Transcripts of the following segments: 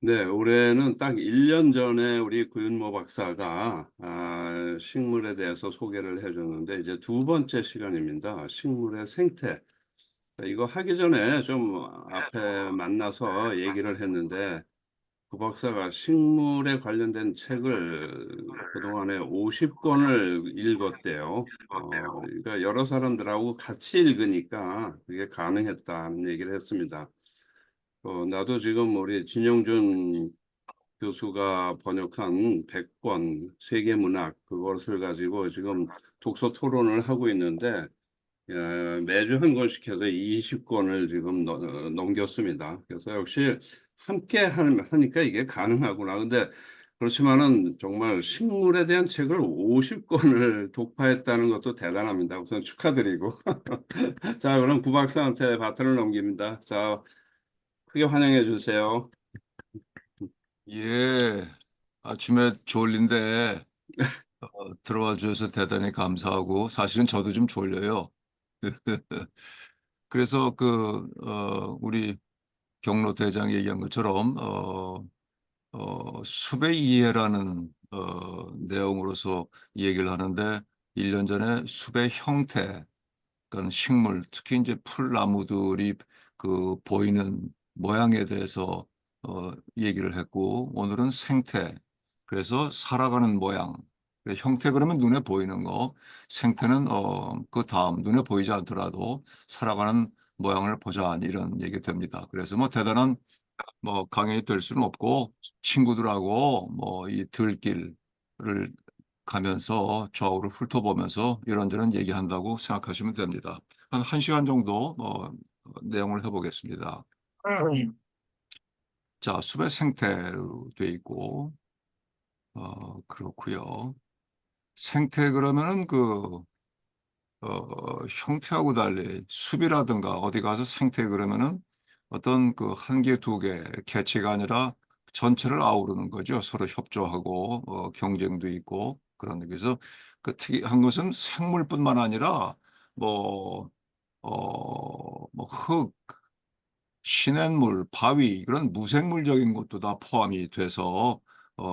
네, 올해는 딱 1년 전에 우리 구윤모 박사가 식물에 대해서 소개를 해 줬는데 이제 두 번째 시간입니다. 식물의 생태. 이거 하기 전에 좀 앞에 만나서 얘기를 했는데 그 박사가 식물에 관련된 책을 그동안에 50권을 읽었대요. 그러니까 여러 사람들하고 같이 읽으니까 그게 가능했다는 얘기를 했습니다. 나도 지금 우리 진영준 교수가 번역한 100권 세계문학 그것을 가지고 지금 독서 토론을 하고 있는데 매주 한 권씩 해서 20권을 지금 넘겼습니다. 그래서 역시 함께 하니까 이게 가능하구나. 근데 그렇지만은 정말 식물에 대한 책을 50권을 독파했다는 것도 대단합니다. 우선 축하드리고. 자, 그럼 구 박사한테 바톤을 넘깁니다. 자, 크게 환영해 주세요. 예, 아침에 졸린데 들어와 주셔서 대단히 감사하고 사실은 저도 좀 졸려요. 그래서 우리 경로 대장이 얘기한 것처럼 수배 이해라는 내용으로서 얘기를 하는데 1년 전에 수배 형태, 그러니까 식물, 특히 이제 풀나무들이 보이는 모양에 대해서 얘기를 했고, 오늘은 생태, 그래서 살아가는 모양. 형태 그러면 눈에 보이는 거, 생태는 그 다음 눈에 보이지 않더라도 살아가는 모양을 보자, 이런 얘기 됩니다. 그래서 뭐 대단한 강연이 될 수는 없고, 친구들하고 이 들길을 가면서 좌우를 훑어보면서 이런저런 얘기한다고 생각하시면 됩니다. 한 1시간 정도 내용을 해보겠습니다. 자, 숲의 생태로 돼 있고, 그렇고요. 생태 그러면은 형태하고 달리 숲이라든가 어디 가서 생태 그러면은 어떤 한 개, 두 개 개체가 아니라 전체를 아우르는 거죠. 서로 협조하고 경쟁도 있고 그런 데서 그 특이한 것은 생물뿐만 아니라 뭐, 흙, 시냇물, 바위 그런 무생물적인 것도 다 포함이 돼서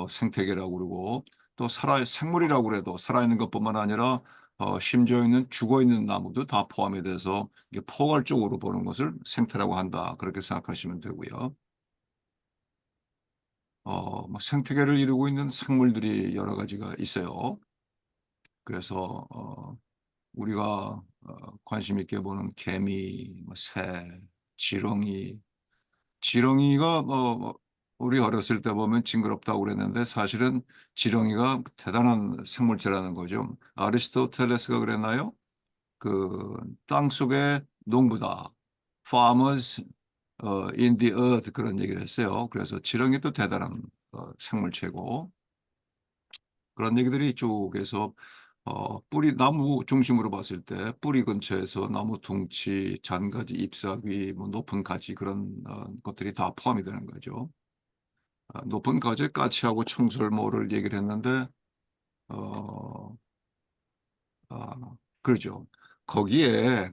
생태계라고 그러고 또 생물이라고 그래도 살아있는 것뿐만 아니라 심지어 있는 죽어있는 나무도 다 포함이 돼서 이게 포괄적으로 보는 것을 생태라고 한다. 그렇게 생각하시면 되고요. 생태계를 이루고 있는 생물들이 여러 가지가 있어요. 그래서 우리가 관심 있게 보는 개미, 새, 지렁이, 지렁이가 우리 어렸을 때 보면 징그럽다고 그랬는데 사실은 지렁이가 대단한 생물체라는 거죠. 아리스토텔레스가 그랬나요? 땅속의 농부다. Farmers in the earth 그런 얘기를 했어요. 그래서 지렁이도 대단한 생물체고 그런 얘기들이 이쪽에서 뿌리 나무 중심으로 봤을 때 뿌리 근처에서 나무 둥치, 잔가지, 잎사귀, 뭐 높은 가지 그런 것들이 다 포함이 되는 거죠. 높은 가지 까치하고 청설모를 얘기를 했는데 어, 그렇죠. 거기에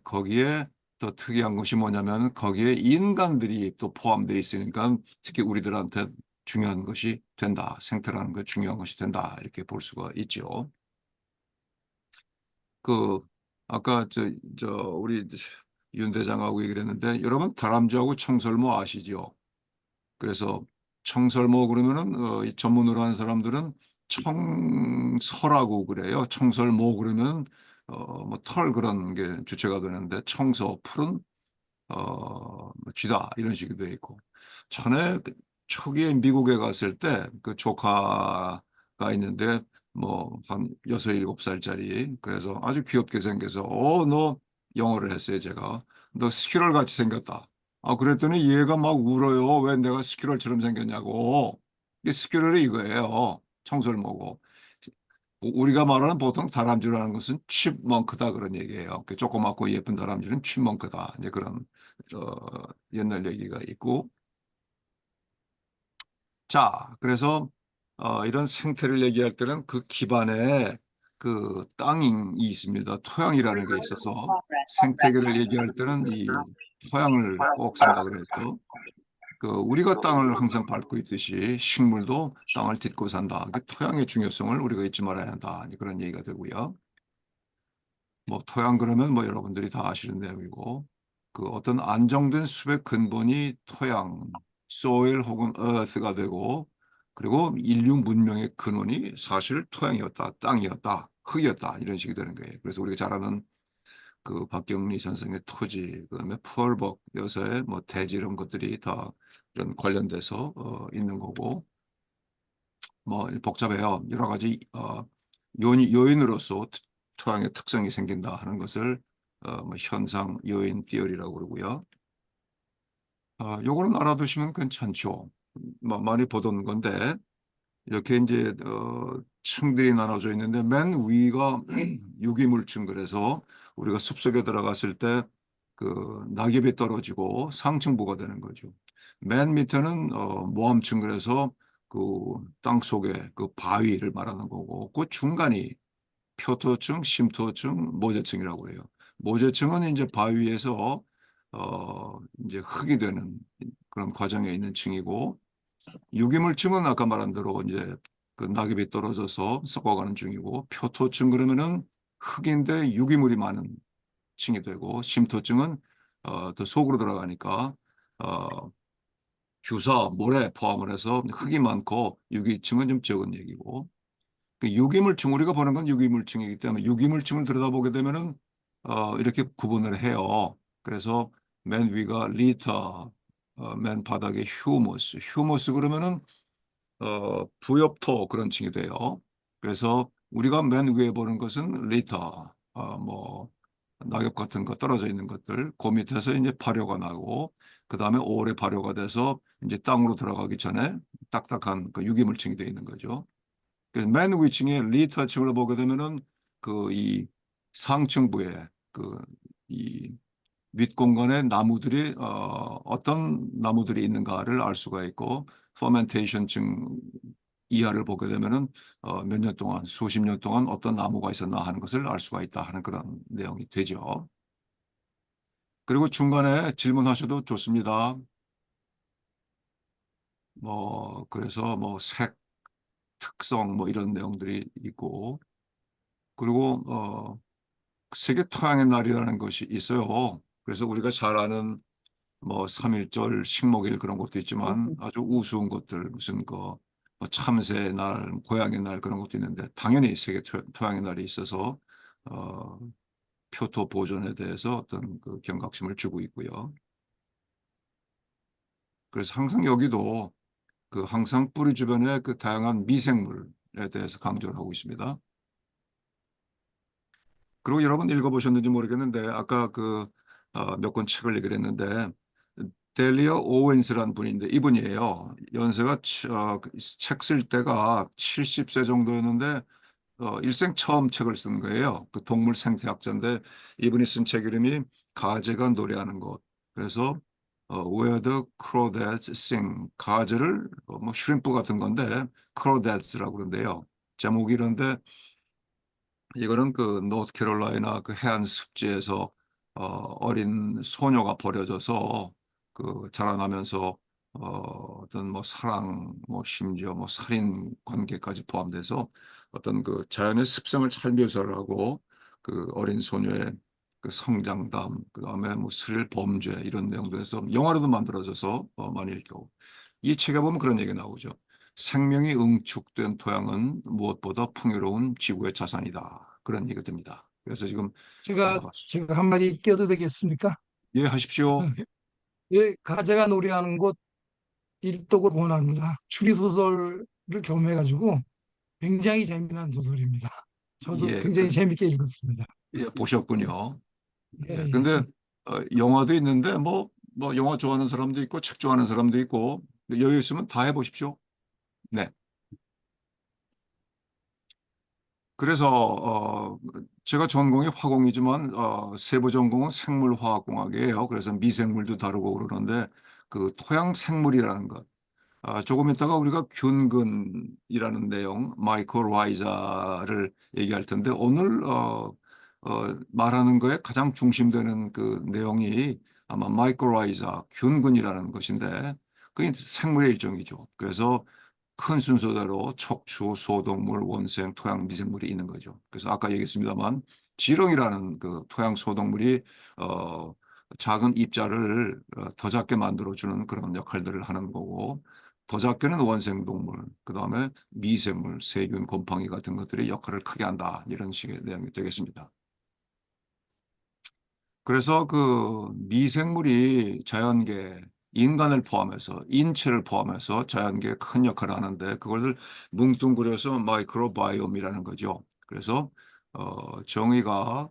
더 특이한 것이 뭐냐면 거기에 인간들이 또 포함되어 있으니까 특히 우리들한테 중요한 것이 된다. 생태라는 게 중요한 것이 된다. 이렇게 볼 수가 있죠. 그 아까 우리 윤 대장하고 얘기를 했는데 여러분 다람쥐하고 청설모 아시죠? 그래서 청설모 그러면은 이 전문으로 하는 사람들은 청설하고 그래요. 청설모 그러면 뭐 털 그런 게 주체가 되는데 청소 풀은 쥐다 이런 식으로 돼 있고 전에 초기에 미국에 갔을 때 그 조카가 있는데 뭐 한 6, 7살짜리 그래서 아주 귀엽게 생겨서 너 영어를 했어요 제가 너 스퀴럴 같이 생겼다 그랬더니 얘가 막 울어요 왜 내가 스퀴럴처럼 생겼냐고 이게 스퀴럴이 이거예요 청설모고 우리가 말하는 보통 다람쥐라는 것은 칩먼크다 그런 얘기예요. 그 조그맣고 예쁜 다람쥐는 칩먼크다. 이제 그런 옛날 얘기가 있고. 자, 그래서 이런 생태를 얘기할 때는 그 기반에 땅이 있습니다. 토양이라는 게 있어서 생태계를 얘기할 때는 이 토양을 꼭 생각을 해서 그 우리가 땅을 항상 밟고 있듯이 식물도 땅을 딛고 산다. 그 토양의 중요성을 우리가 잊지 말아야 한다. 그런 얘기가 되고요. 뭐 토양 그러면 뭐 여러분들이 다 아시는 내용이고 그 어떤 안정된 숲의 근본이 토양, soil 혹은 earth가 되고 그리고 인류 문명의 근원이 사실 토양이었다, 땅이었다, 흙이었다 이런 식이 되는 거예요. 그래서 우리가 잘 아는 그 박경리 선생의 토지, 그다음에 펄벅 여사의 뭐 대지 이런 것들이 다 이런 관련돼서 있는 거고 뭐 복잡해요. 여러 가지 요인으로서 토양의 특성이 생긴다 하는 것을 뭐 현상 요인 디어리라고 그러고요. 요거는 알아두시면 괜찮죠. 많이 보던 건데 이렇게 이제 층들이 나눠져 있는데 맨 위가 유기물층 그래서 우리가 숲속에 들어갔을 때 그 낙엽이 떨어지고 상층부가 되는 거죠. 맨 밑에는 모함층 그래서 그 땅 속에 그 바위를 말하는 거고 그 중간이 표토층, 심토층, 모재층이라고 해요. 모재층은 이제 바위에서 이제 흙이 되는 그런 과정에 있는 층이고 유기물층은 아까 말한 대로 이제 그 낙엽이 떨어져서 썩어가는 중이고 표토층 그러면은 흙인데 유기물이 많은 층이 되고 심토층은 더 속으로 들어가니까 어, 규사, 모래 포함을 해서 흙이 많고 유기층은 좀 적은 얘기고 그 유기물층 우리가 보는 건 유기물층이기 때문에 유기물층을 들여다보게 되면은 이렇게 구분을 해요. 그래서 맨 위가 리터, 맨 바닥에 휴무스, 휴무스 그러면은 부엽토 그런 층이 돼요. 그래서 우리가 맨 위에 보는 것은 리터, 뭐 낙엽 같은 거 떨어져 있는 것들, 그 밑에서 이제 발효가 나고 그 다음에 오래 발효가 돼서 이제 땅으로 들어가기 전에 딱딱한 그 유기물층이 되어 있는 거죠. 그래서 맨 위층에 리터층을 보게 되면은 그 이 상층부에 그 이 윗공간에 나무들이 어떤 나무들이 있는가를 알 수가 있고 퍼멘테이션층 이하를 보게 되면은 몇 년 동안 수십 년 동안 어떤 나무가 있었나 하는 것을 알 수가 있다 하는 그런 내용이 되죠. 그리고 중간에 질문하셔도 좋습니다. 뭐 그래서 뭐 색, 특성 뭐 이런 내용들이 있고 그리고 세계 토양의 날이라는 것이 있어요. 그래서 우리가 잘 아는 뭐 3.1절 식목일 그런 것도 있지만 아주 우스운 것들 무슨 그 뭐 참새의 날, 고양이의 날 그런 것도 있는데 당연히 세계 토양의 날이 있어서 어, 표토 보존에 대해서 어떤 그 경각심을 주고 있고요. 그래서 항상 여기도 그 항상 뿌리 주변에 그 다양한 미생물에 대해서 강조를 하고 있습니다. 그리고 여러분 읽어보셨는지 모르겠는데 아까 그 몇 권 책을 얘기를 했는데 델리어 오웬스라는 분인데 이분이에요. 연세가 책 쓸 때가 70세 정도였는데 일생 처음 책을 쓴 거예요. 그 동물 생태학자인데 이분이 쓴 책 이름이 가재가 노래하는 것. 그래서 Where the Crawdads Sing 가재를 뭐 슈림프 같은 건데 Crawdads라고 그러는데요. 제목이 이런데 이거는 그 노스캐롤라이나 그 해안 습지에서 어린 소녀가 버려져서 그 자라나면서 어떤 뭐 사랑, 뭐 심지어 뭐 살인 관계까지 포함돼서 어떤 그 자연의 습성을 잘 묘사를 하고 그 어린 소녀의 그 성장담, 그다음에 뭐 스릴 범죄 이런 내용들에서 영화로도 만들어져서 많이 읽고 이 책에 보면 그런 얘기 나오죠. 생명이 응축된 토양은 무엇보다 풍요로운 지구의 자산이다. 그런 얘기가 됩니다. 그래서 지금 제가 어, 제가 한마디 끼어도 되겠습니까? 예 하십시오. 예, 가제가 노래하는 곳 일독을 권합니다. 추리소설을 겸해가지고 굉장히 재미난 소설입니다. 저도 예, 굉장히 재밌게 읽었습니다. 예 보셨군요. 예, 예, 예. 근데 영화도 있는데 뭐 영화 좋아하는 사람도 있고 책 좋아하는 사람도 있고 여유 있으면 다 해보십시오. 네. 그래서 제가 전공이 화공이지만 세부 전공은 생물화학공학이에요. 그래서 미생물도 다루고 그러는데 그 토양 생물이라는 것. 조금 있다가 우리가 균근이라는 내용, 마이크로라이자를 얘기할 텐데 오늘 말하는 거에 가장 중심되는 그 내용이 아마 마이크로라이자, 균근이라는 것인데 그게 생물의 일종이죠. 그래서 큰 순서대로 척추, 소동물, 원생, 토양, 미생물이 있는 거죠. 그래서 아까 얘기했습니다만 지렁이라는 그 토양 소동물이 작은 입자를 더 작게 만들어주는 그런 역할들을 하는 거고, 더 작게는 원생동물, 그 다음에 미생물, 세균, 곰팡이 같은 것들이 역할을 크게 한다. 이런 식의 내용이 되겠습니다. 그래서 그 미생물이 자연계, 인간을 포함해서, 인체를 포함해서 자연계에 큰 역할을 하는데, 그것을 뭉뚱그려서 마이크로바이옴이라는 거죠. 그래서 정의가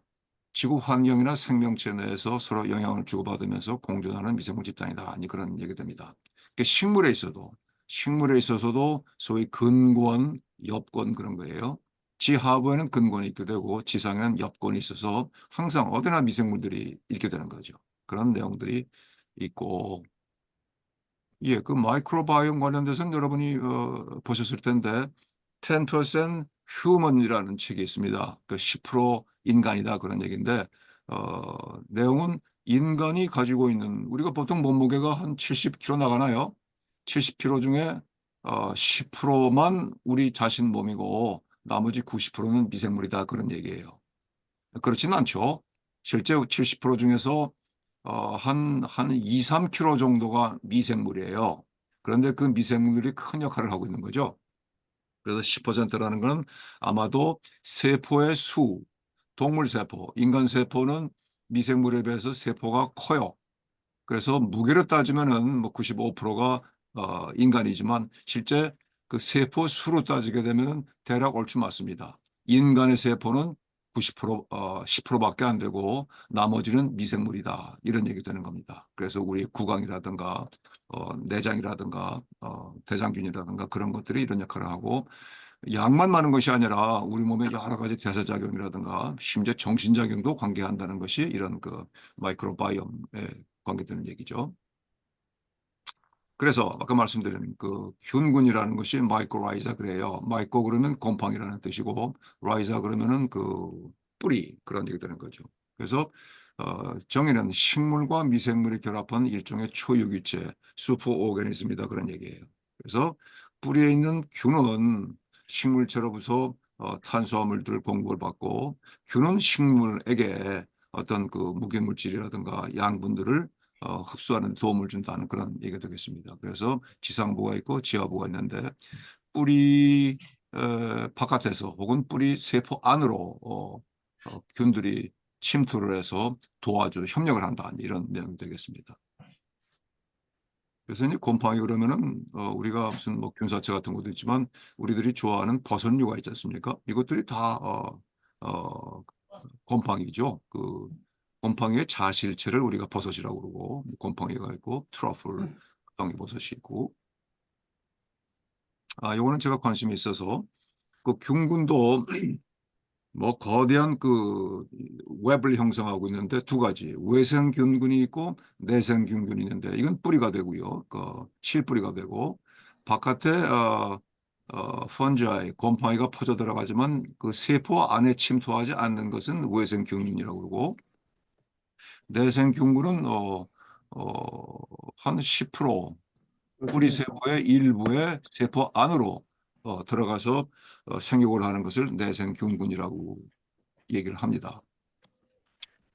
지구 환경이나 생명체 내에서 서로 영향을 주고받으면서 공존하는 미생물 집단이다. 그런 얘기 됩니다. 그러니까 식물에 있어서도 소위 근권, 엽권 그런 거예요. 지하부에는 근권이 있게 되고 지상에는 엽권이 있어서 항상 어디나 미생물들이 있게 되는 거죠. 그런 내용들이 있고, 예, 그 마이크로바이옴 관련돼서는 여러분이 보셨을 텐데 10% Human이라는 책이 있습니다. 그 10% 인간이다 그런 얘기인데 내용은 인간이 가지고 있는, 우리가 보통 몸무게가 한 70kg 나가나요? 70kg 중에 10%만 우리 자신 몸이고 나머지 90%는 미생물이다 그런 얘기예요. 그렇지는 않죠. 실제 70% 중에서 한 2, 3kg 정도가 미생물이에요. 그런데 그 미생물들이 큰 역할을 하고 있는 거죠. 그래서 10%라는 건 아마도 세포의 수, 동물 세포, 인간 세포는 미생물에 비해서 세포가 커요. 그래서 무게로 따지면은 뭐 95%가 인간이지만 실제 그 세포 수로 따지게 되면 대략 얼추 맞습니다. 인간의 세포는 90%, 10%밖에 안 되고 나머지는 미생물이다. 이런 얘기 되는 겁니다. 그래서 우리 구강이라든가 내장이라든가 대장균이라든가 그런 것들이 이런 역할을 하고, 양만 많은 것이 아니라 우리 몸의 여러 가지 대사작용이라든가 심지어 정신작용도 관계한다는 것이 이런 그 마이크로바이옴에 관계되는 얘기죠. 그래서 아까 말씀드린 그 균군이라는 것이 마이코라이자 그래요. 마이코 그러면 곰팡이라는 뜻이고 라이자 그러면은 그 뿌리 그런 얘기 되는 거죠. 그래서 정의는 식물과 미생물이 결합한 일종의 초유기체 슈퍼 오르가니즘이다 그런 얘기예요. 그래서 뿌리에 있는 균은 식물체로부터 탄수화물들 공급을 받고, 균은 식물에게 어떤 그 무기물질이라든가 양분들을 흡수하는 도움을 준다는 그런 얘기가 되겠습니다. 그래서 지상부가 있고 지하부가 있는데 뿌리 바깥에서 혹은 뿌리 세포 안으로 균들이 침투를 해서 도와줘 협력을 한다 이런 내용이 되겠습니다. 그래서 이제 곰팡이 그러면은 우리가 무슨 뭐 균사체 같은 것도 있지만 우리들이 좋아하는 버섯류가 있지 않습니까? 이것들이 다 곰팡이죠. 그 곰팡이의 자실체를 우리가 버섯이라고 그러고, 곰팡이가 있고 트러플 곰팡이 버섯이 있고, 요거는 제가 관심이 있어서 그 균군도 뭐 거대한 그 웹을 형성하고 있는데 두 가지 외생균군이 있고 내생균군이 있는데 이건 뿌리가 되고요. 그 실뿌리가 되고, 바깥에 펀자이 곰팡이가 퍼져 들어가지만 그 세포 안에 침투하지 않는 것은 외생균군이라고 그러고, 내생균군은 한 10% 뿌리 세포의 일부의 세포 안으로 들어가서 생육을 하는 것을 내생균군이라고 얘기를 합니다.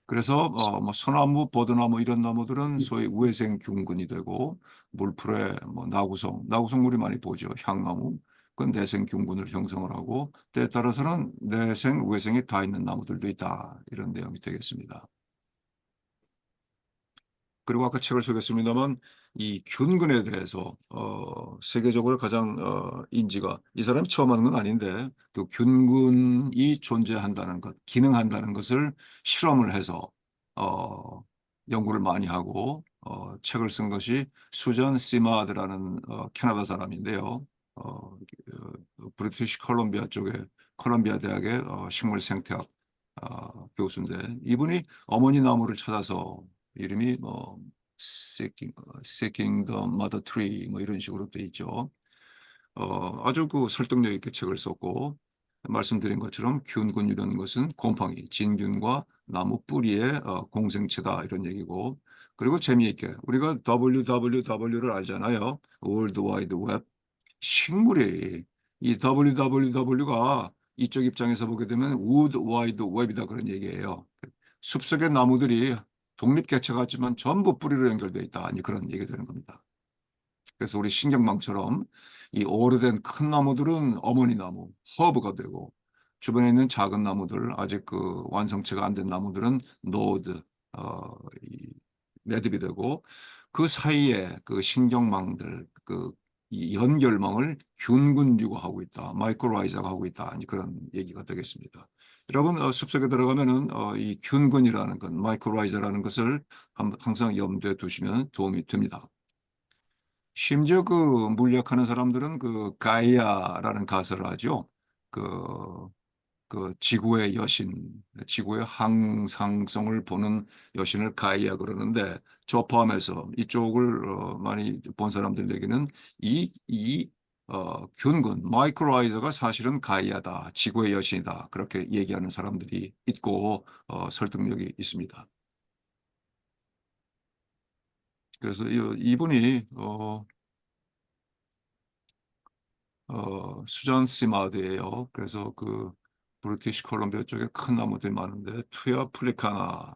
그래서 뭐 소나무, 버드나무 이런 나무들은 소위 외생균군이 되고, 물풀에 뭐 나구성 우리 많이 보죠. 향나무. 그건 내생균군을 형성을 하고, 때에 따라서는 내생, 외생이 다 있는 나무들도 있다. 이런 내용이 되겠습니다. 그리고 아까 책을 소개했습니다만 이 균근에 대해서 세계적으로 가장 인지가, 이 사람이 처음 하는 건 아닌데 그 균근이 존재한다는 것, 기능한다는 것을 실험을 해서 연구를 많이 하고 책을 쓴 것이 수전 시마드라는 캐나다 사람인데요. 브리티시 콜롬비아 쪽에 콜롬비아 대학의 식물 생태학 교수인데, 이분이 어머니 나무를 찾아서 이름이 뭐 Seeking the Mother Tree 뭐 이런 식으로 돼 있죠. 아주 그 설득력 있게 책을 썼고, 말씀드린 것처럼 균군 이런 것은 곰팡이, 진균과 나무 뿌리의 공생체다 이런 얘기고, 그리고 재미있게 우리가 www를 알잖아요. 월드 와이드 웹. 식물이 이 www가 이쪽 입장에서 보게 되면 wood wide web이다 그런 얘기예요. 숲속의 나무들이 독립개체 같지만 전부 뿌리로 연결되어 있다. 아니 그런 얘기 되는 겁니다. 그래서 우리 신경망처럼 이 오래된 큰 나무들은 어머니 나무, 허브가 되고 주변에 있는 작은 나무들, 아직 그 완성체가 안 된 나무들은 노드, 이 매듭이 되고 그 사이에 그 신경망들, 이 연결망을 균근류가 하고 있다, 마이크로라이저가 하고 있다, 이제 그런 얘기가 되겠습니다. 여러분 숲속에 들어가면은 이 균근이라는 것, 마이크로라이저라는 것을 항상 염두에 두시면 도움이 됩니다. 심지어 그 물리학하는 사람들은 그 가이아라는 가설을 하죠. 그, 그 지구의 여신, 지구의 항상성을 보는 여신을 가이아 그러는데 저 포함해서 이쪽을 많이 본 사람들에게는 균근, 마이크로라이저가 사실은 가이아다, 지구의 여신이다 그렇게 얘기하는 사람들이 있고 설득력이 있습니다. 그래서 이분이 수잔 시마드예요. 그래서 그 브리티시 콜롬비아 쪽에 큰 나무들이 많은데 투야 플리카나라는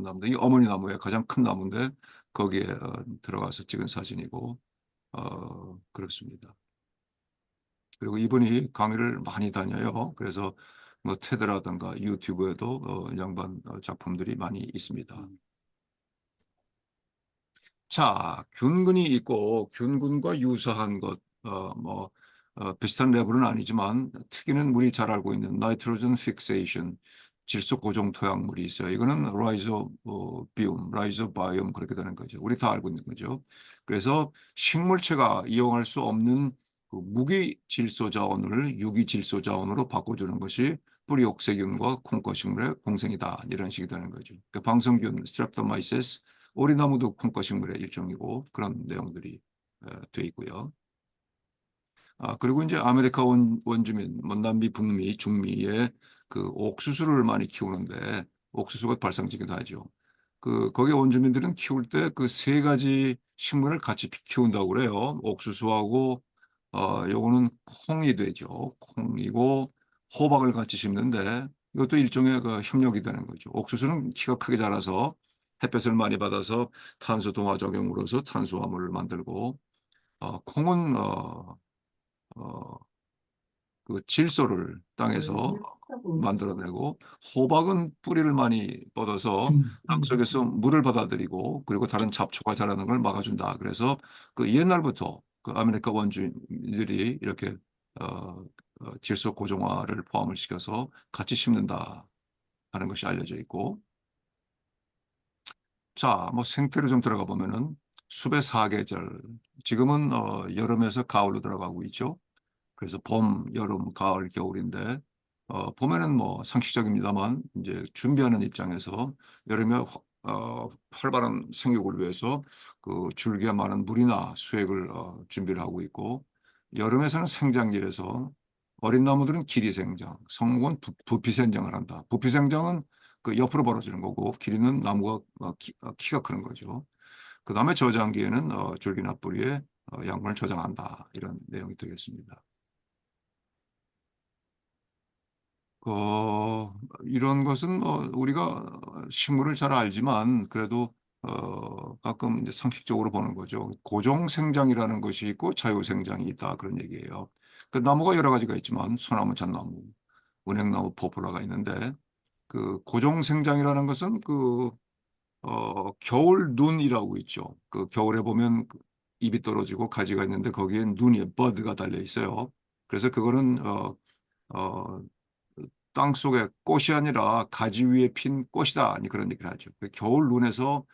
나무인데 이 어머니 나무의 가장 큰 나무인데 거기에 들어가서 찍은 사진이고 그렇습니다. 그리고 이분이 강의를 많이 다녀요. 그래서 뭐 테드라든가 유튜브에도 양반 작품들이 많이 있습니다. 자, 균근이 있고 균근과 유사한 것, 비슷한 레벨은 아니지만 특이는 우리 잘 알고 있는 나이트로젠 픽세이션, 질소 고정 토양물이 있어요. 이거는 라이조비움, 라이조바이옴 그렇게 되는 거죠. 우리 다 알고 있는 거죠. 그래서 식물체가 이용할 수 없는 그 무기 질소 자원을 유기 질소 자원으로 바꿔주는 것이 뿌리옥세균과 콩과식물의 공생이다. 이런 식이 되는 거죠. 그러니까 방성균, 스트랩토마이세스 오리나무도 콩과식물의 일종이고 그런 내용들이 돼 있고요. 그리고 이제 아메리카 원주민, 뭐 남미, 북미, 중미에 그 옥수수를 많이 키우는데 옥수수가 발상지기도 하죠. 거기 원주민들은 키울 때 그 세 가지 식물을 같이 키운다고 그래요. 옥수수하고 요거는 콩이 되죠. 콩이고 호박을 같이 심는데 이것도 일종의 그 협력이 되는 거죠. 옥수수는 키가 크게 자라서 햇볕을 많이 받아서 탄소 동화 작용으로서 탄수화물을 만들고 콩은 어, 그 질소를 땅에서 만들어내고 호박은 뿌리를 많이 뻗어서 땅속에서 물을 받아들이고 그리고 다른 잡초가 자라는 걸 막아준다. 그래서 그 옛날부터 그 아메리카 원주민들이 이렇게 질소 고정화를 포함을 시켜서 같이 심는다 하는 것이 알려져 있고 자, 뭐 생태로 좀 들어가 보면은 숲의 사계절 지금은 여름에서 가을로 들어가고 있죠. 그래서 봄, 여름, 가을, 겨울인데 봄에는 뭐 상식적입니다만 이제 준비하는 입장에서 여름에 활발한 생육을 위해서 그 줄기에 많은 물이나 수액을 준비를 하고 있고 여름에서는 생장기라서 어린 나무들은 길이생장, 성목은 부피생장을 한다. 부피생장은 그 옆으로 벌어지는 거고 길이는 나무가 키가 크는 거죠. 그 다음에 저장기에는 줄기나 뿌리에 양분을 저장한다. 이런 내용이 되겠습니다. 이런 것은 우리가 식물을 잘 알지만 그래도 가끔 이제 상식적으로 보는 거죠. 고정생장이라는 것이 있고 자유생장이 있다 그런 얘기예요. 그 나무가 여러 가지가 있지만 소나무, 잣나무, 은행나무, 포플라가 있는데 그 고정생장이라는 것은 겨울 눈이라고 있죠. 그 겨울에 보면 잎이 떨어지고 가지가 있는데 거기에 눈이 버드가 달려 있어요. 그래서 그거는 어, 땅 속에 꽃이 아니라 가지 위에 핀 꽃이다. 아니 그런 얘기를 하죠. 겨울 눈에서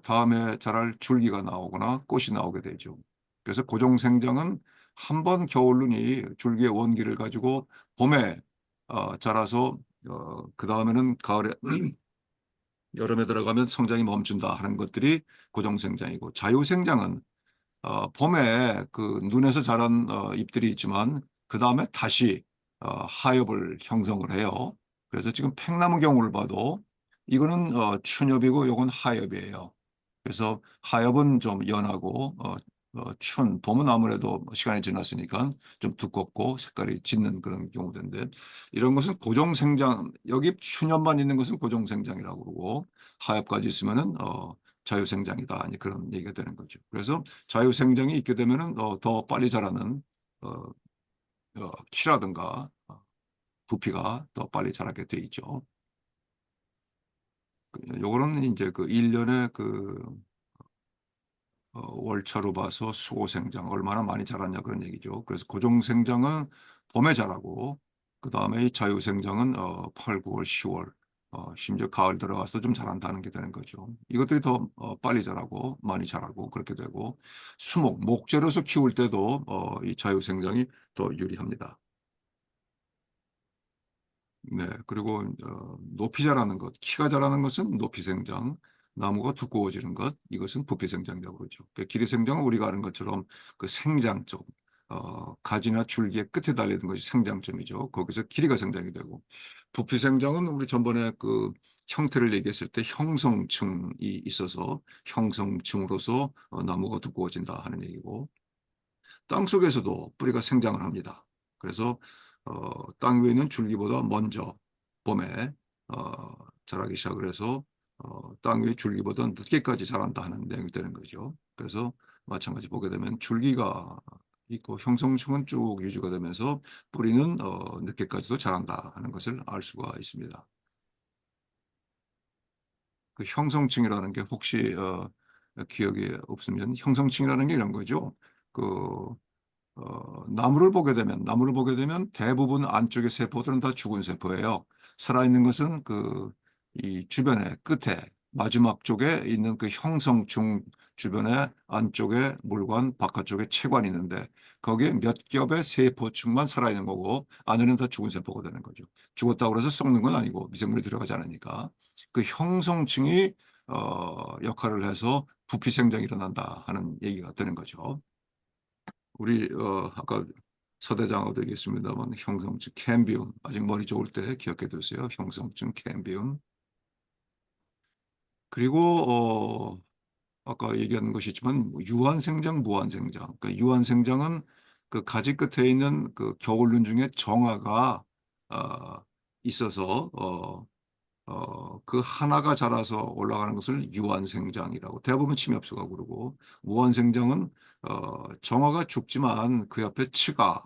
다음에 자랄 줄기가 나오거나 꽃이 나오게 되죠. 그래서 고종생장은 한 번 겨울 눈이 줄기의 원기를 가지고 봄에 자라서 그 다음에는 가을에 여름에 들어가면 성장이 멈춘다 하는 것들이 고종생장이고 자유생장은 봄에 그 눈에서 자란 잎들이 있지만 그 다음에 다시 하엽을 형성을 해요. 그래서 지금 팽나무 경우를 봐도 이거는 춘엽이고 이건 하엽이에요. 그래서 하엽은 좀 연하고 추운 봄은 아무래도 시간이 지났으니까 좀 두껍고 색깔이 짙는 그런 경우인데 이런 것은 고정생장 여기 춘엽만 있는 것은 고정생장이라고 그러고 하엽까지 있으면은 자유생장이다 이제 그런 얘기가 되는 거죠. 그래서 자유생장이 있게 되면은 더 빨리 자라는 어, 키라든가 부피가 더 빨리 자라게 돼 있죠. 요거는 이제 그 1년에 그 월차로 봐서 수고생장 얼마나 많이 자랐냐 그런 얘기죠. 그래서 고정생장은 봄에 자라고 그 다음에 이 자유생장은 8, 9월, 10월 심지어 가을 들어가서 좀 자란다는 게 되는 거죠. 이것들이 더 빨리 자라고 많이 자라고 그렇게 되고 목재로서 키울 때도 이 자유생장이 더 유리합니다. 네, 그리고 높이 자라는 것, 키가 자라는 것은 높이 생장, 나무가 두꺼워지는 것, 이것은 부피 생장이라고 그러죠. 그 길이 생장은 우리가 아는 것처럼 그 생장점, 가지나 줄기의 끝에 달리는 것이 생장점이죠. 거기서 길이가 생장이 되고, 부피 생장은 우리 전번에 그 형태를 얘기했을 때 형성층이 있어서 형성층으로서 나무가 두꺼워진다 하는 얘기고, 땅 속에서도 뿌리가 생장을 합니다. 그래서 땅 위에 있는 줄기보다 먼저 봄에 자라기 시작을 해서 땅 위의 줄기보다 늦게까지 자란다 하는 내용이 되는 거죠. 그래서 마찬가지 보게 되면 줄기가 있고 형성층은 쭉 유지가 되면서 뿌리는 늦게까지도 자란다 하는 것을 알 수가 있습니다. 그 형성층이라는 게 혹시 기억이 없으면 형성층이라는 게 이런 거죠. 그 나무를 보게 되면 대부분 안쪽의 세포들은 다 죽은 세포예요. 살아있는 것은 이 주변에 끝에 마지막 쪽에 있는 그 형성층 주변에 안쪽에 물관, 바깥쪽에 체관이 있는데 거기에 몇 겹의 세포층만 살아있는 거고 안에는 다 죽은 세포가 되는 거죠. 죽었다고 해서 썩는 건 아니고 미생물이 들어가지 않으니까 그 형성층이 역할을 해서 부피 생장이 일어난다 하는 얘기가 되는 거죠. 우리 아까 서대장어도 얘기했습니다만 형성층 캠비움 아직 머리 좋을 때 기억해 두세요. 형성층 캠비움. 그리고 아까 얘기한 것이 있지만 유한생장, 무한생장. 그러니까 유한생장은 그 가지 끝에 있는 그 겨울눈 중에 정화가 어, 있어서 그 하나가 자라서 올라가는 것을 유한생장이라고 대부분 침엽수가 그러고 무한생장은 정화가 죽지만 그 옆에 치가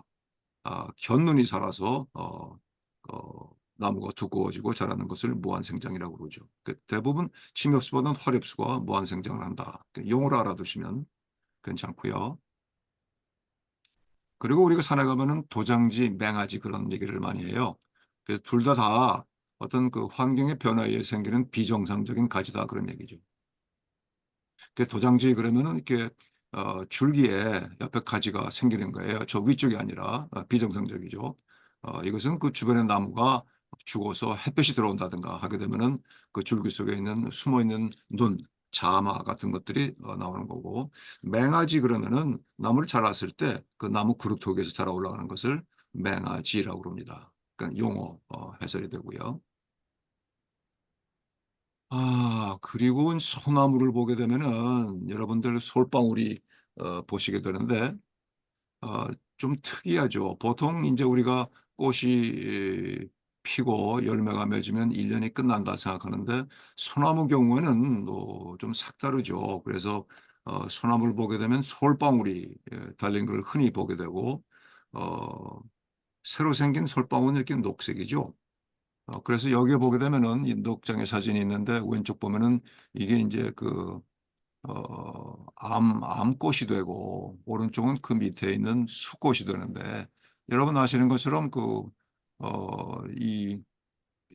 견눈이 자라서 나무가 두꺼워지고 자라는 것을 무한생장이라고 그러죠. 대부분 침엽수보다는 화렵수가 무한생장을 한다. 용어를 알아두시면 괜찮고요. 그리고 우리가 산에 가면은 도장지, 맹아지 그런 얘기를 많이 해요. 그래서 둘 다 어떤 그 환경의 변화에 의해 생기는 비정상적인 가지다 그런 얘기죠. 그 도장지 그러면은 이렇게 줄기에 옆에 가지가 생기는 거예요. 저 위쪽이 아니라 비정상적이죠. 이것은 그 주변의 나무가 죽어서 햇볕이 들어온다든가 하게 되면은 그 줄기 속에 있는 숨어 있는 눈, 자마 같은 것들이 나오는 거고 맹아지 그러면은 나무를 자랐을 때 그 나무 그루터기에서 자라 올라가는 것을 맹아지라고 합니다. 그러니까 용어 해설이 되고요. 그리고 소나무를 보게 되면은 여러분들 솔방울이 보시게 되는데 어, 좀 특이하죠. 보통 이제 우리가 꽃이 피고 열매가 맺으면 1년이 끝난다 생각하는데 소나무 경우에는 좀 색다르죠. 그래서 소나무를 보게 되면 솔방울이 달린 걸 흔히 보게 되고 어, 새로 생긴 솔방울은 이렇게 녹색이죠. 그래서 여기에 보게 되면은 이 녹장의 사진이 있는데 왼쪽 보면은 이게 이제 암꽃이 되고 오른쪽은 그 밑에 있는 수꽃이 되는데 여러분 아시는 것처럼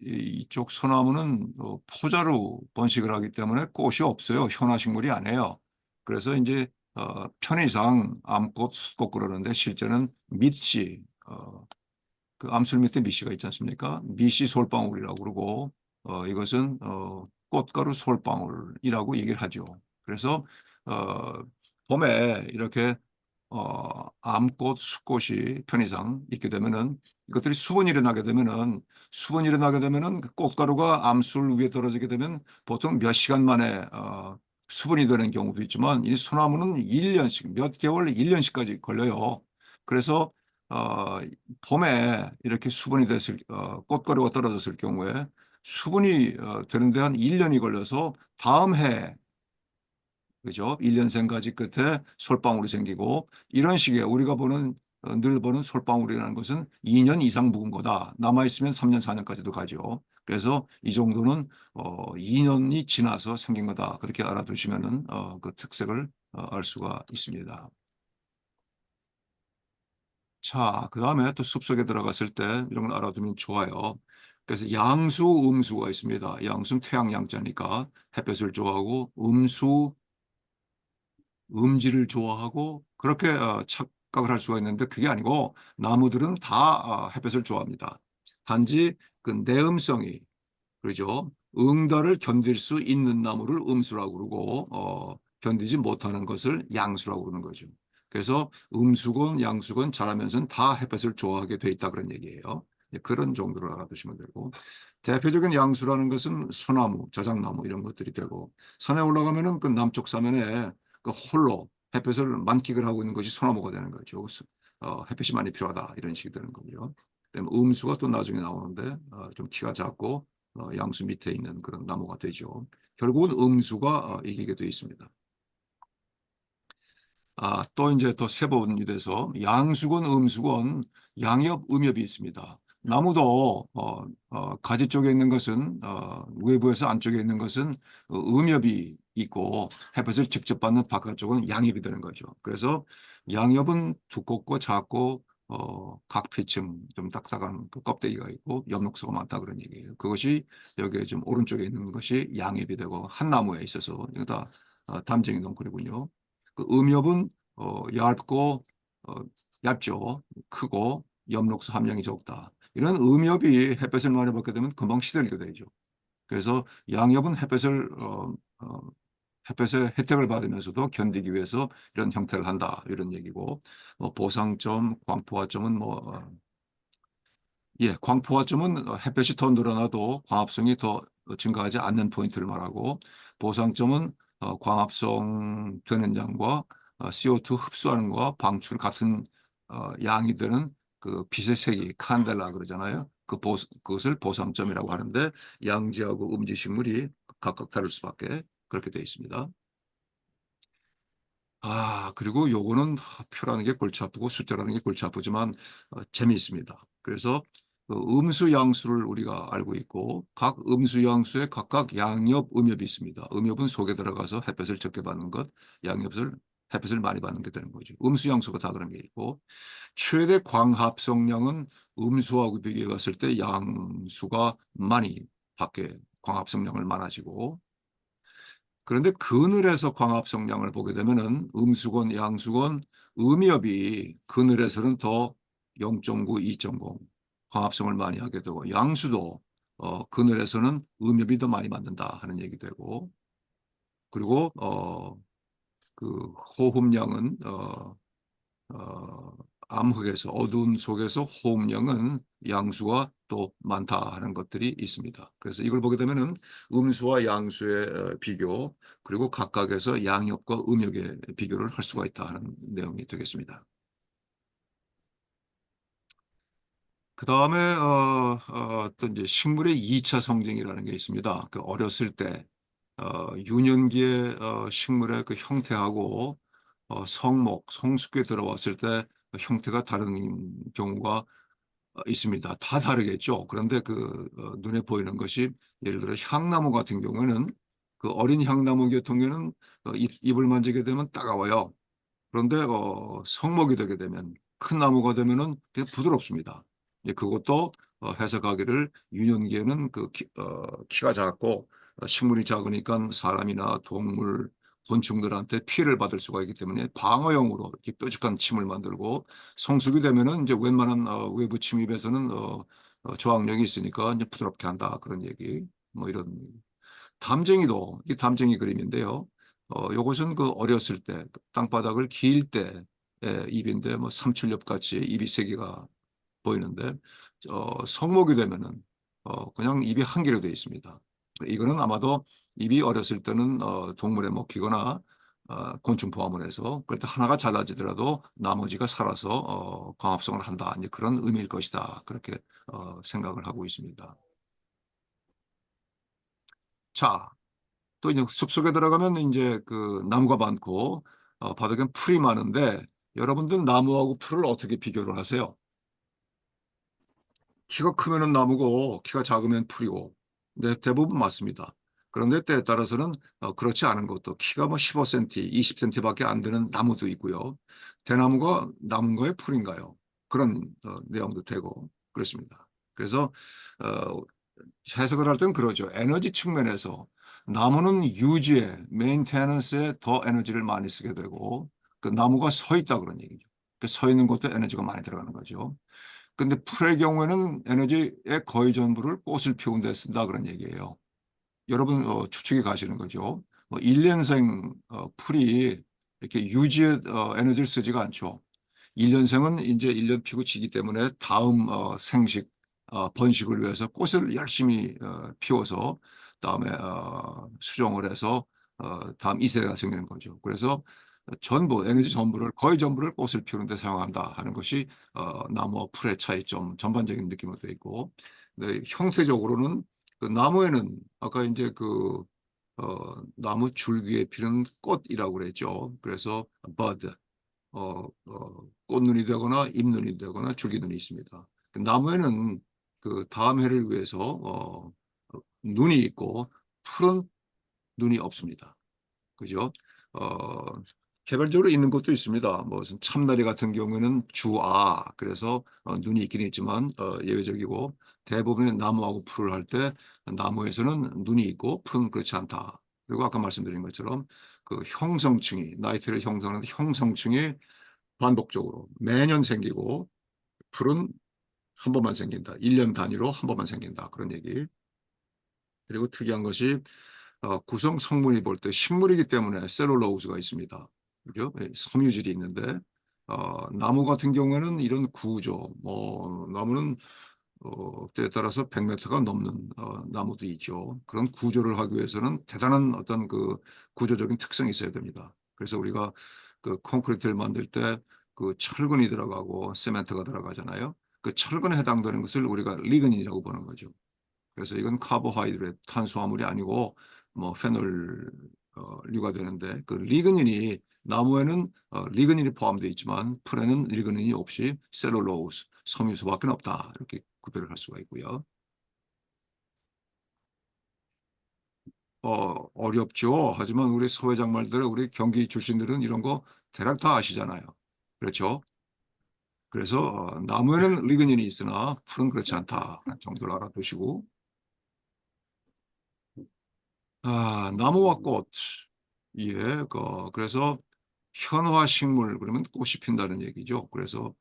이쪽 소나무는 포자로 번식을 하기 때문에 꽃이 없어요. 현화식물이 아니에요. 그래서 이제 편의상 암꽃, 수꽃 그러는데 실제는 밑이 그 암술 밑에 미씨가 있지 않습니까? 미씨 솔방울이라고 그러고 이것은 꽃가루 솔방울이라고 얘기를 하죠. 그래서 어, 봄에 이렇게 암꽃, 수꽃이 편의상 있게 되면은 이것들이 수분이 일어나게 되면은 그 꽃가루가 암술 위에 떨어지게 되면 보통 몇 시간 만에 수분이 되는 경우도 있지만 이 소나무는 1년씩 몇 개월 1년씩까지 걸려요. 그래서 봄에 이렇게 수분이 됐을 꽃가루가 떨어졌을 경우에 수분이 되는데 한 1년이 걸려서 다음 해 그죠? 1년생 가지 끝에 솔방울이 생기고 이런 식의 우리가 보는 늘 보는 솔방울이라는 것은 2년 이상 묵은 거다. 남아있으면 3년, 4년까지도 가죠. 그래서 이 정도는 2년이 지나서 생긴 거다. 그렇게 알아두시면은 그 특색을 알 수가 있습니다. 자, 그 다음에 또 숲속에 들어갔을 때 이런 걸 알아두면 좋아요. 그래서 양수, 음수가 있습니다. 양수는 태양 양자니까 햇볕을 좋아하고 음수 음지를 좋아하고 그렇게 착각을 할 수가 있는데 그게 아니고 나무들은 다 햇볕을 좋아합니다. 단지 그 내음성이 그렇죠. 응달을 견딜 수 있는 나무를 음수라고 그러고 견디지 못하는 것을 양수라고 그러는 거죠. 그래서 음수건 양수건 자라면서는 다 햇볕을 좋아하게 돼 있다 그런 얘기예요. 그런 정도로 알아두시면 되고 대표적인 양수라는 것은 소나무, 자작나무 이런 것들이 되고 산에 올라가면은 그 남쪽 사면에 그 홀로 햇볕을 만끽을 하고 있는 것이 소나무가 되는 거죠. 그래서 햇빛이 많이 필요하다 이런 식이 되는 거고요. 그다음에 음수가 또 나중에 나오는데 좀 키가 작고 양수 밑에 있는 그런 나무가 되죠. 결국은 음수가 이기게 되어 있습니다. 또 이제 더 세분이 돼서 양수건, 음수건, 양엽, 음엽이 있습니다. 나무도 가지 쪽에 있는 것은 외부에서 안쪽에 있는 것은 음엽이 있고 햇볕을 직접 받는 바깥쪽은 양엽이 되는 거죠. 그래서 양엽은 두껍고 작고 각 피층 좀 딱딱한 그 껍데기가 있고 엽록소가 많다 그런 얘기예요. 그것이 여기에 좀 오른쪽에 있는 것이 양엽이 되고 한 나무에 있어서 이거 다 담쟁이 넝쿨이군요. 그 음엽은 얇고 어, 얇죠. 크고 엽록소 함량이 적다. 이런 음엽이 햇볕을 많이 받게 되면 금방 시들게 되죠. 그래서 양엽은 햇볕의 혜택을 받으면서도 견디기 위해서 이런 형태를 한다. 이런 얘기고 보상점, 광포화점은 광포화점은 햇볕이 더 늘어나도 광합성이 더 증가하지 않는 포인트를 말하고 보상점은 광합성 되는 양과 CO2 흡수하는 것과 방출 같은 양이 되는 그 빛의 색이 칸델라 그러잖아요. 그것을 보상점이라고 하는데 양지하고 음지 식물이 각각 다를 수밖에 그렇게 되어 있습니다. 그리고 요거는 표라는 게 골치 아프고 숫자라는 게 골치 아프지만 재미있습니다. 그래서 그 음수 양수를 우리가 알고 있고 각 음수 양수에 각각 양엽, 음엽이 있습니다. 음엽은 속에 들어가서 햇볕을 적게 받는 것, 양엽을 햇볕을 많이 받는 게 되는 거죠. 음수 양수가 다 그런 게 있고 최대 광합성량은 음수하고 비교해 봤을 때 양수가 많이 밖에 광합성량을 많아지고 그런데 그늘에서 광합성량을 보게 되면은 음수건, 양수건, 음엽이 그늘에서는 더 0.9, 2.0 광합성을 많이 하게 되고 양수도 그늘에서는 음엽이 더 많이 만든다 하는 얘기 되고 그리고 그 호흡량은 어, 암흑에서 어두운 속에서 호흡량은 양수가 또 많다 하는 것들이 있습니다. 그래서 이걸 보게 되면은 음수와 양수의 비교 그리고 각각에서 양엽과 음엽의 비교를 할 수가 있다 하는 내용이 되겠습니다. 그 다음에 또 이제 식물의 2차 성징이라는 게 있습니다. 그 어렸을 때 유년기의 식물의 그 형태하고 성목, 성숙기에 들어왔을 때 형태가 다른 경우가 있습니다. 다 다르겠죠. 그런데 그 눈에 보이는 것이 예를 들어 향나무 같은 경우에는 그 어린 향나무 같은 경우에는 잎을 만지게 되면 따가워요. 그런데 성목이 되게 되면 큰 나무가 되면은 되게 부드럽습니다. 그것도 해석하기를 유년기에는 키가 작고 식물이 작으니까 사람이나 동물, 곤충들한테 피해를 받을 수가 있기 때문에 방어용으로 이렇게 뾰족한 침을 만들고 성숙이 되면은 이제 웬만한 외부 침입에서는 저항력이 있으니까 이제 부드럽게 한다 그런 얘기 뭐 이런 담쟁이도 이게 담쟁이 그림인데요. 요것은 그 어렸을 때 땅바닥을 길 때 입인데 뭐 삼출엽 같이 입이 세 개가 보이는데 성목이 되면은 그냥 입이 한 개로 되어 있습니다. 이거는 아마도 잎이 어렸을 때는 동물에 먹히거나 곤충 포함을 해서 그럴 때 하나가 잘라지더라도 나머지가 살아서 광합성을 한다. 이제 그런 의미일 것이다. 그렇게 생각을 하고 있습니다. 자, 또 이제 숲속에 들어가면 이제 그 나무가 많고 바닥엔 풀이 많은데 여러분들 나무하고 풀을 어떻게 비교를 하세요? 키가 크면은 나무고 키가 작으면 풀이고, 네, 대부분 맞습니다. 그런데 때에 따라서는 그렇지 않은 것도 키가 뭐 15cm, 20cm밖에 안 되는 나무도 있고요. 대나무가 나무인가요, 풀인가요? 그런 내용도 되고 그렇습니다. 그래서 어, 해석을 할 때는 그러죠. 에너지 측면에서 나무는 유지에, 메인테너스에 더 에너지를 많이 쓰게 되고 그 나무가 서 있다 그런 얘기죠. 그 서 있는 것도 에너지가 많이 들어가는 거죠. 근데 풀의 경우에는 에너지의 거의 전부를 꽃을 피우는 데 쓴다 그런 얘기예요. 여러분 추측이 가시는 거죠. 뭐 1년생 풀이 이렇게 유지에 에너지를 쓰지가 않죠. 1년생은 이제 1년 피고 지기 때문에 다음 생식, 번식을 위해서 꽃을 열심히 피워서 다음에 수종을 해서 다음 2세가 생기는 거죠. 그래서 전부, 에너지 전부를, 거의 전부를 꽃을 피우는 데 사용한다 하는 것이 나무와 풀의 차이점, 전반적인 느낌으로 되어 있고, 네, 형태적으로는 그 나무에는 아까 이제 그 나무 줄기에 피는 꽃이라고 그랬죠. 그래서 bud, 꽃눈이 되거나 잎눈이 되거나 줄기눈이 있습니다. 그 나무에는 그 다음 해를 위해서 눈이 있고 풀은 눈이 없습니다. 그죠? 어, 개별적으로 있는 것도 있습니다. 무슨 참나리 같은 경우에는 주아, 그래서 눈이 있긴 있지만 예외적이고 대부분의 나무하고 풀을 할 때 나무에서는 눈이 있고 풀은 그렇지 않다. 그리고 아까 말씀드린 것처럼 그 형성층이 나이트를 형성하는 형성층이 반복적으로 매년 생기고 풀은 한 번만 생긴다. 1년 단위로 한 번만 생긴다. 그런 얘기. 그리고 특이한 것이 구성 성분이 볼 때 식물이기 때문에 셀룰로스가 있습니다. 그죠? 예, 섬유질이 있는데 나무 같은 경우에는 이런 구조, 나무는 때에 따라서 100m가 넘는 나무도 있죠. 그런 구조를 하기 위해서는 대단한 어떤 그 구조적인 특성이 있어야 됩니다. 그래서 우리가 그 콘크리트를 만들 때 그 철근이 들어가고 시멘트가 들어가잖아요. 그 철근에 해당되는 것을 우리가 리그닌이라고 보는 거죠. 그래서 이건 카보하이드레이트 탄수화물이 아니고 뭐 페놀류가 되는데 그 리그닌이 나무에는 리그닌이 포함되어 있지만 풀에는 리그닌이 없이 셀룰로스, 섬유소밖에 없다. 이렇게 구별을 할 수가 있고요. 어렵죠. 하지만 우리 소회장말들, 우리 경기 출신들은 이런 거 대략 다 아시잖아요. 그렇죠? 그래서 나무에는 리그닌이 있으나 풀은 그렇지 않다. 정도를 알아두시고 나무와 꽃. 예, 그래서 현화식물 그러면 꽃이 핀다는 얘기죠. 그래서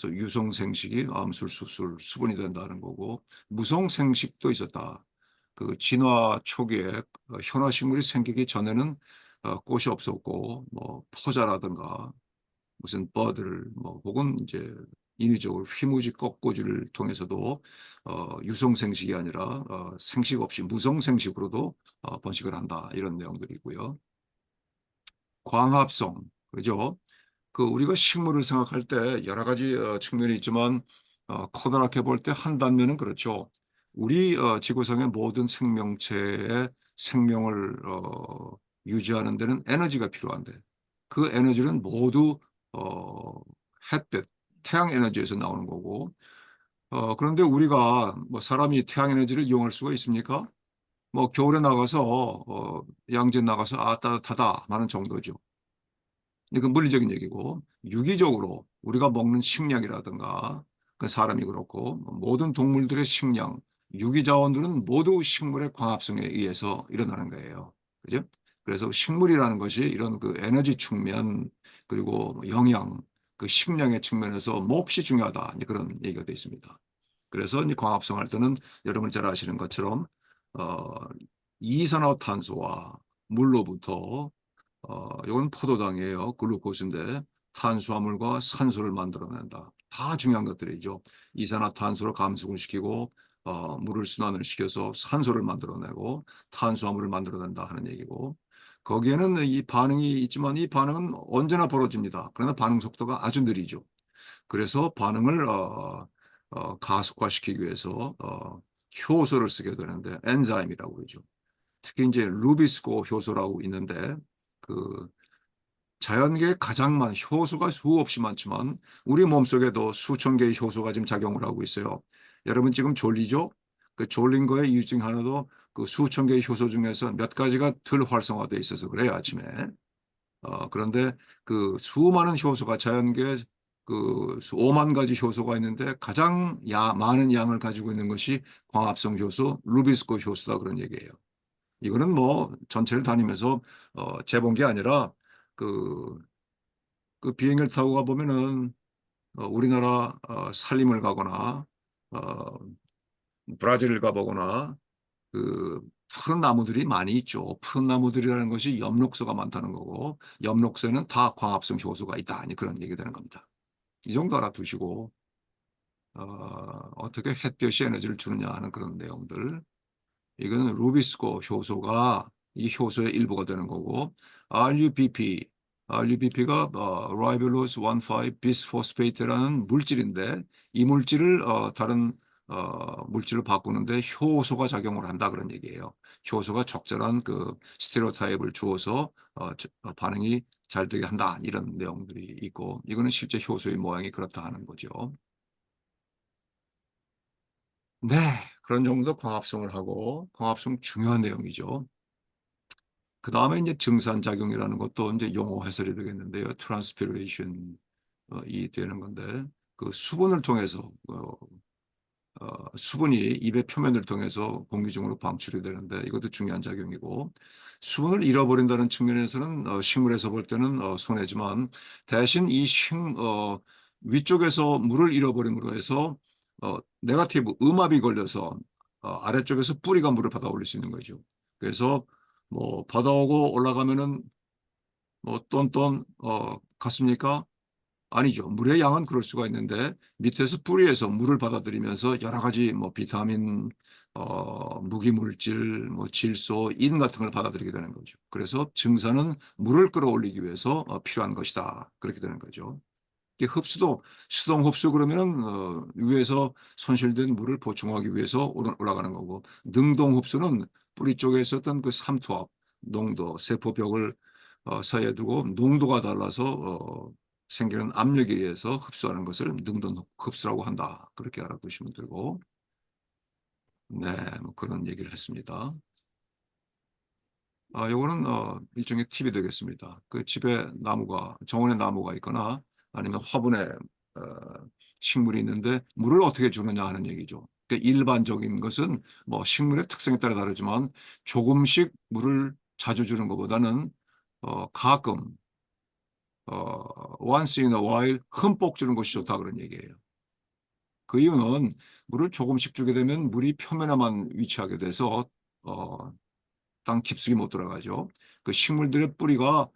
유성생식이 암술수술 수분이 된다는 거고 무성생식도 있었다. 그 진화 초기에 현화식물이 생기기 전에는 꽃이 없었고 뭐 포자라든가 무슨 버드를 뭐 혹은 이제 인위적으로 휘무지 꺾고지를 통해서도 유성생식이 아니라 생식 없이 무성생식으로도 번식을 한다 이런 내용들이 있고요. 광합성, 그죠? 그 우리가 식물을 생각할 때 여러 가지 측면이 있지만 커다랗게 볼 때 한 단면은 그렇죠. 우리 지구상의 모든 생명체의 생명을 유지하는 데는 에너지가 필요한데 그 에너지는 모두 어, 햇볕, 태양 에너지에서 나오는 거고 그런데 우리가 뭐 사람이 태양 에너지를 이용할 수가 있습니까? 뭐 겨울에 나가서 양재 나가서 따뜻하다 하는 정도죠. 이건 물리적인 얘기고 유기적으로 우리가 먹는 식량이라든가 그 사람이 그렇고 모든 동물들의 식량, 유기 자원들은 모두 식물의 광합성에 의해서 일어나는 거예요. 그죠? 그래서 식물이라는 것이 이런 그 에너지 측면 그리고 영양, 그 식량의 측면에서 몹시 중요하다. 이제 그런 얘기가 되어 있습니다. 그래서 이제 광합성 할 때는 여러분이 잘 아시는 것처럼 어, 이산화탄소와 물로부터 이건 포도당이에요. 글루코스인데 탄수화물과 산소를 만들어낸다. 다 중요한 것들이죠. 이산화탄소를 감축을 시키고 물을 순환을 시켜서 산소를 만들어내고 탄수화물을 만들어낸다 하는 얘기고, 거기에는 이 반응이 있지만 이 반응은 언제나 벌어집니다. 그러나 반응 속도가 아주 느리죠. 그래서 반응을 가속화시키기 위해서 효소를 쓰게 되는데 엔자임이라고 그러죠. 특히 이제 루비스코 효소라고 있는데 그 자연계에 가장 많은 효소가 수없이 많지만 우리 몸속에도 수천 개의 효소가 지금 작용을 하고 있어요. 여러분 지금 졸리죠? 그 졸린 거의 이유 중 하나도 그 수천 개의 효소 중에서 몇 가지가 덜 활성화되어 있어서 그래요, 아침에. 그런데 그 수많은 효소가 자연계에 그 5만 가지 효소가 있는데 가장 많은 양을 가지고 있는 것이 광합성 효소, 루비스코 효소다 그런 얘기예요. 이거는 뭐 전체를 다니면서 재본 게 아니라 그, 그 비행기를 타고 가보면은 우리나라 산림을 가거나 어, 브라질을 가보거나 그 푸른 나무들이 많이 있죠. 푸른 나무들이라는 것이 엽록소가 많다는 거고 엽록소에는 다 광합성 효소가 있다. 아니 그런 얘기 되는 겁니다. 이 정도 알아두시고 어떻게 햇볕이 에너지를 주느냐 하는 그런 내용들. 이거는 루비스코 효소가 이 효소의 일부가 되는 거고 RUBP가 라이벨로스 1,5 비스포스페이트라는 물질인데 이 물질을 다른 물질을 바꾸는데 효소가 작용을 한다 그런 얘기예요. 효소가 적절한 그 스테레오타입을 주어서 반응이 잘 되게 한다 이런 내용들이 있고 이거는 실제 효소의 모양이 그렇다 하는 거죠. 네, 그런 정도 광합성을 하고 광합성 중요한 내용이죠. 그 다음에 이제 증산작용이라는 것도 이제 용어 해설이 되겠는데요. 트랜스피레이션이 되는 건데 그 수분을 통해서 수분이 입의 표면을 통해서 공기 중으로 방출이 되는데 이것도 중요한 작용이고 수분을 잃어버린다는 측면에서는 식물에서 볼 때는 손해지만 대신 위쪽에서 물을 잃어버림으로 해서 네거티브 음압이 걸려서 아래쪽에서 뿌리가 물을 받아 올릴 수 있는 거죠. 그래서 뭐 받아오고 올라가면은 뭐 똔똔 같습니까? 아니죠. 물의 양은 그럴 수가 있는데 밑에서 뿌리에서 물을 받아들이면서 여러 가지 뭐 비타민, 무기물질, 뭐 질소, 인 같은 걸 받아들이게 되는 거죠. 그래서 증산은 물을 끌어올리기 위해서 필요한 것이다. 그렇게 되는 거죠. 이게 수동 흡수 그러면은 위에서 손실된 물을 보충하기 위해서 올라가는 거고 능동 흡수는 뿌리 쪽에 있었던 그 삼투압 농도, 세포벽을 사이에 두고 농도가 달라서 생기는 압력에 의해서 흡수하는 것을 능동 흡수라고 한다. 그렇게 알아두시면 되고, 네, 뭐 그런 얘기를 했습니다. 요거는 일종의 팁이 되겠습니다. 그 집에 정원에 나무가 있거나 아니면 화분에 어, 식물이 있는데 물을 어떻게 주느냐 하는 얘기죠. 그러니까 일반적인 것은 뭐 식물의 특성에 따라 다르지만 조금씩 물을 자주 주는 것보다는 가끔 once in a while 흠뻑 주는 것이 좋다 그런 얘기예요. 그 이유는 물을 조금씩 주게 되면 물이 표면에만 위치하게 돼서 땅 깊숙이 못 들어가죠. 그 식물들의 뿌리가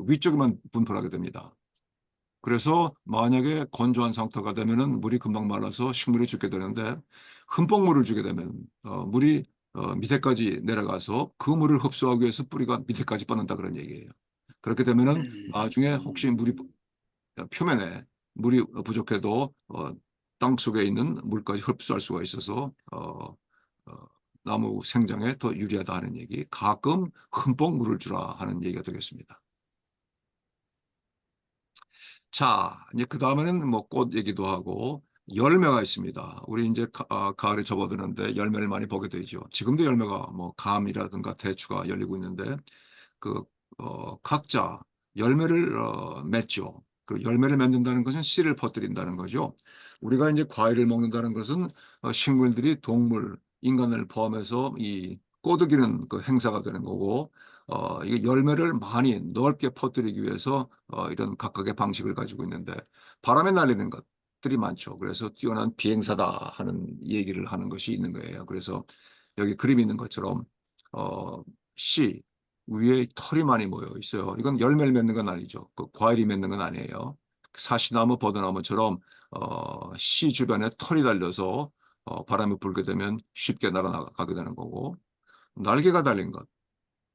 위쪽에만 분포하게 됩니다. 그래서 만약에 건조한 상태가 되면은 물이 금방 말라서 식물이 죽게 되는데 흠뻑 물을 주게 되면 물이 밑에까지 내려가서 그 물을 흡수하기 위해서 뿌리가 밑에까지 뻗는다 그런 얘기예요. 그렇게 되면은 나중에 혹시 표면에 물이 부족해도 땅 속에 있는 물까지 흡수할 수가 있어서 어, 나무 생장에 더 유리하다 하는 얘기, 가끔 흠뻑 물을 주라 하는 얘기가 되겠습니다. 자, 이제 그 다음에는 뭐 꽃 얘기도 하고 열매가 있습니다. 우리 이제 가을에 접어드는데 열매를 많이 보게 되죠. 지금도 열매가 뭐 감이라든가 대추가 열리고 있는데 그 각자 열매를 맺죠. 그 열매를 맺는다는 것은 씨를 퍼뜨린다는 거죠. 우리가 이제 과일을 먹는다는 것은 식물들이 동물, 인간을 포함해서 이 꼬드기는 그 행사가 되는 거고 이게 열매를 많이 넓게 퍼뜨리기 위해서 이런 각각의 방식을 가지고 있는데 바람에 날리는 것들이 많죠. 그래서 뛰어난 비행사다 하는 얘기를 하는 것이 있는 거예요. 그래서 여기 그림이 있는 것처럼 씨 위에 털이 많이 모여 있어요. 이건 열매를 맺는 건 아니죠. 그 과일이 맺는 건 아니에요. 사시나무, 버드나무처럼 씨 주변에 털이 달려서 바람이 불게 되면 쉽게 날아가게 되는 거고, 날개가 달린 것,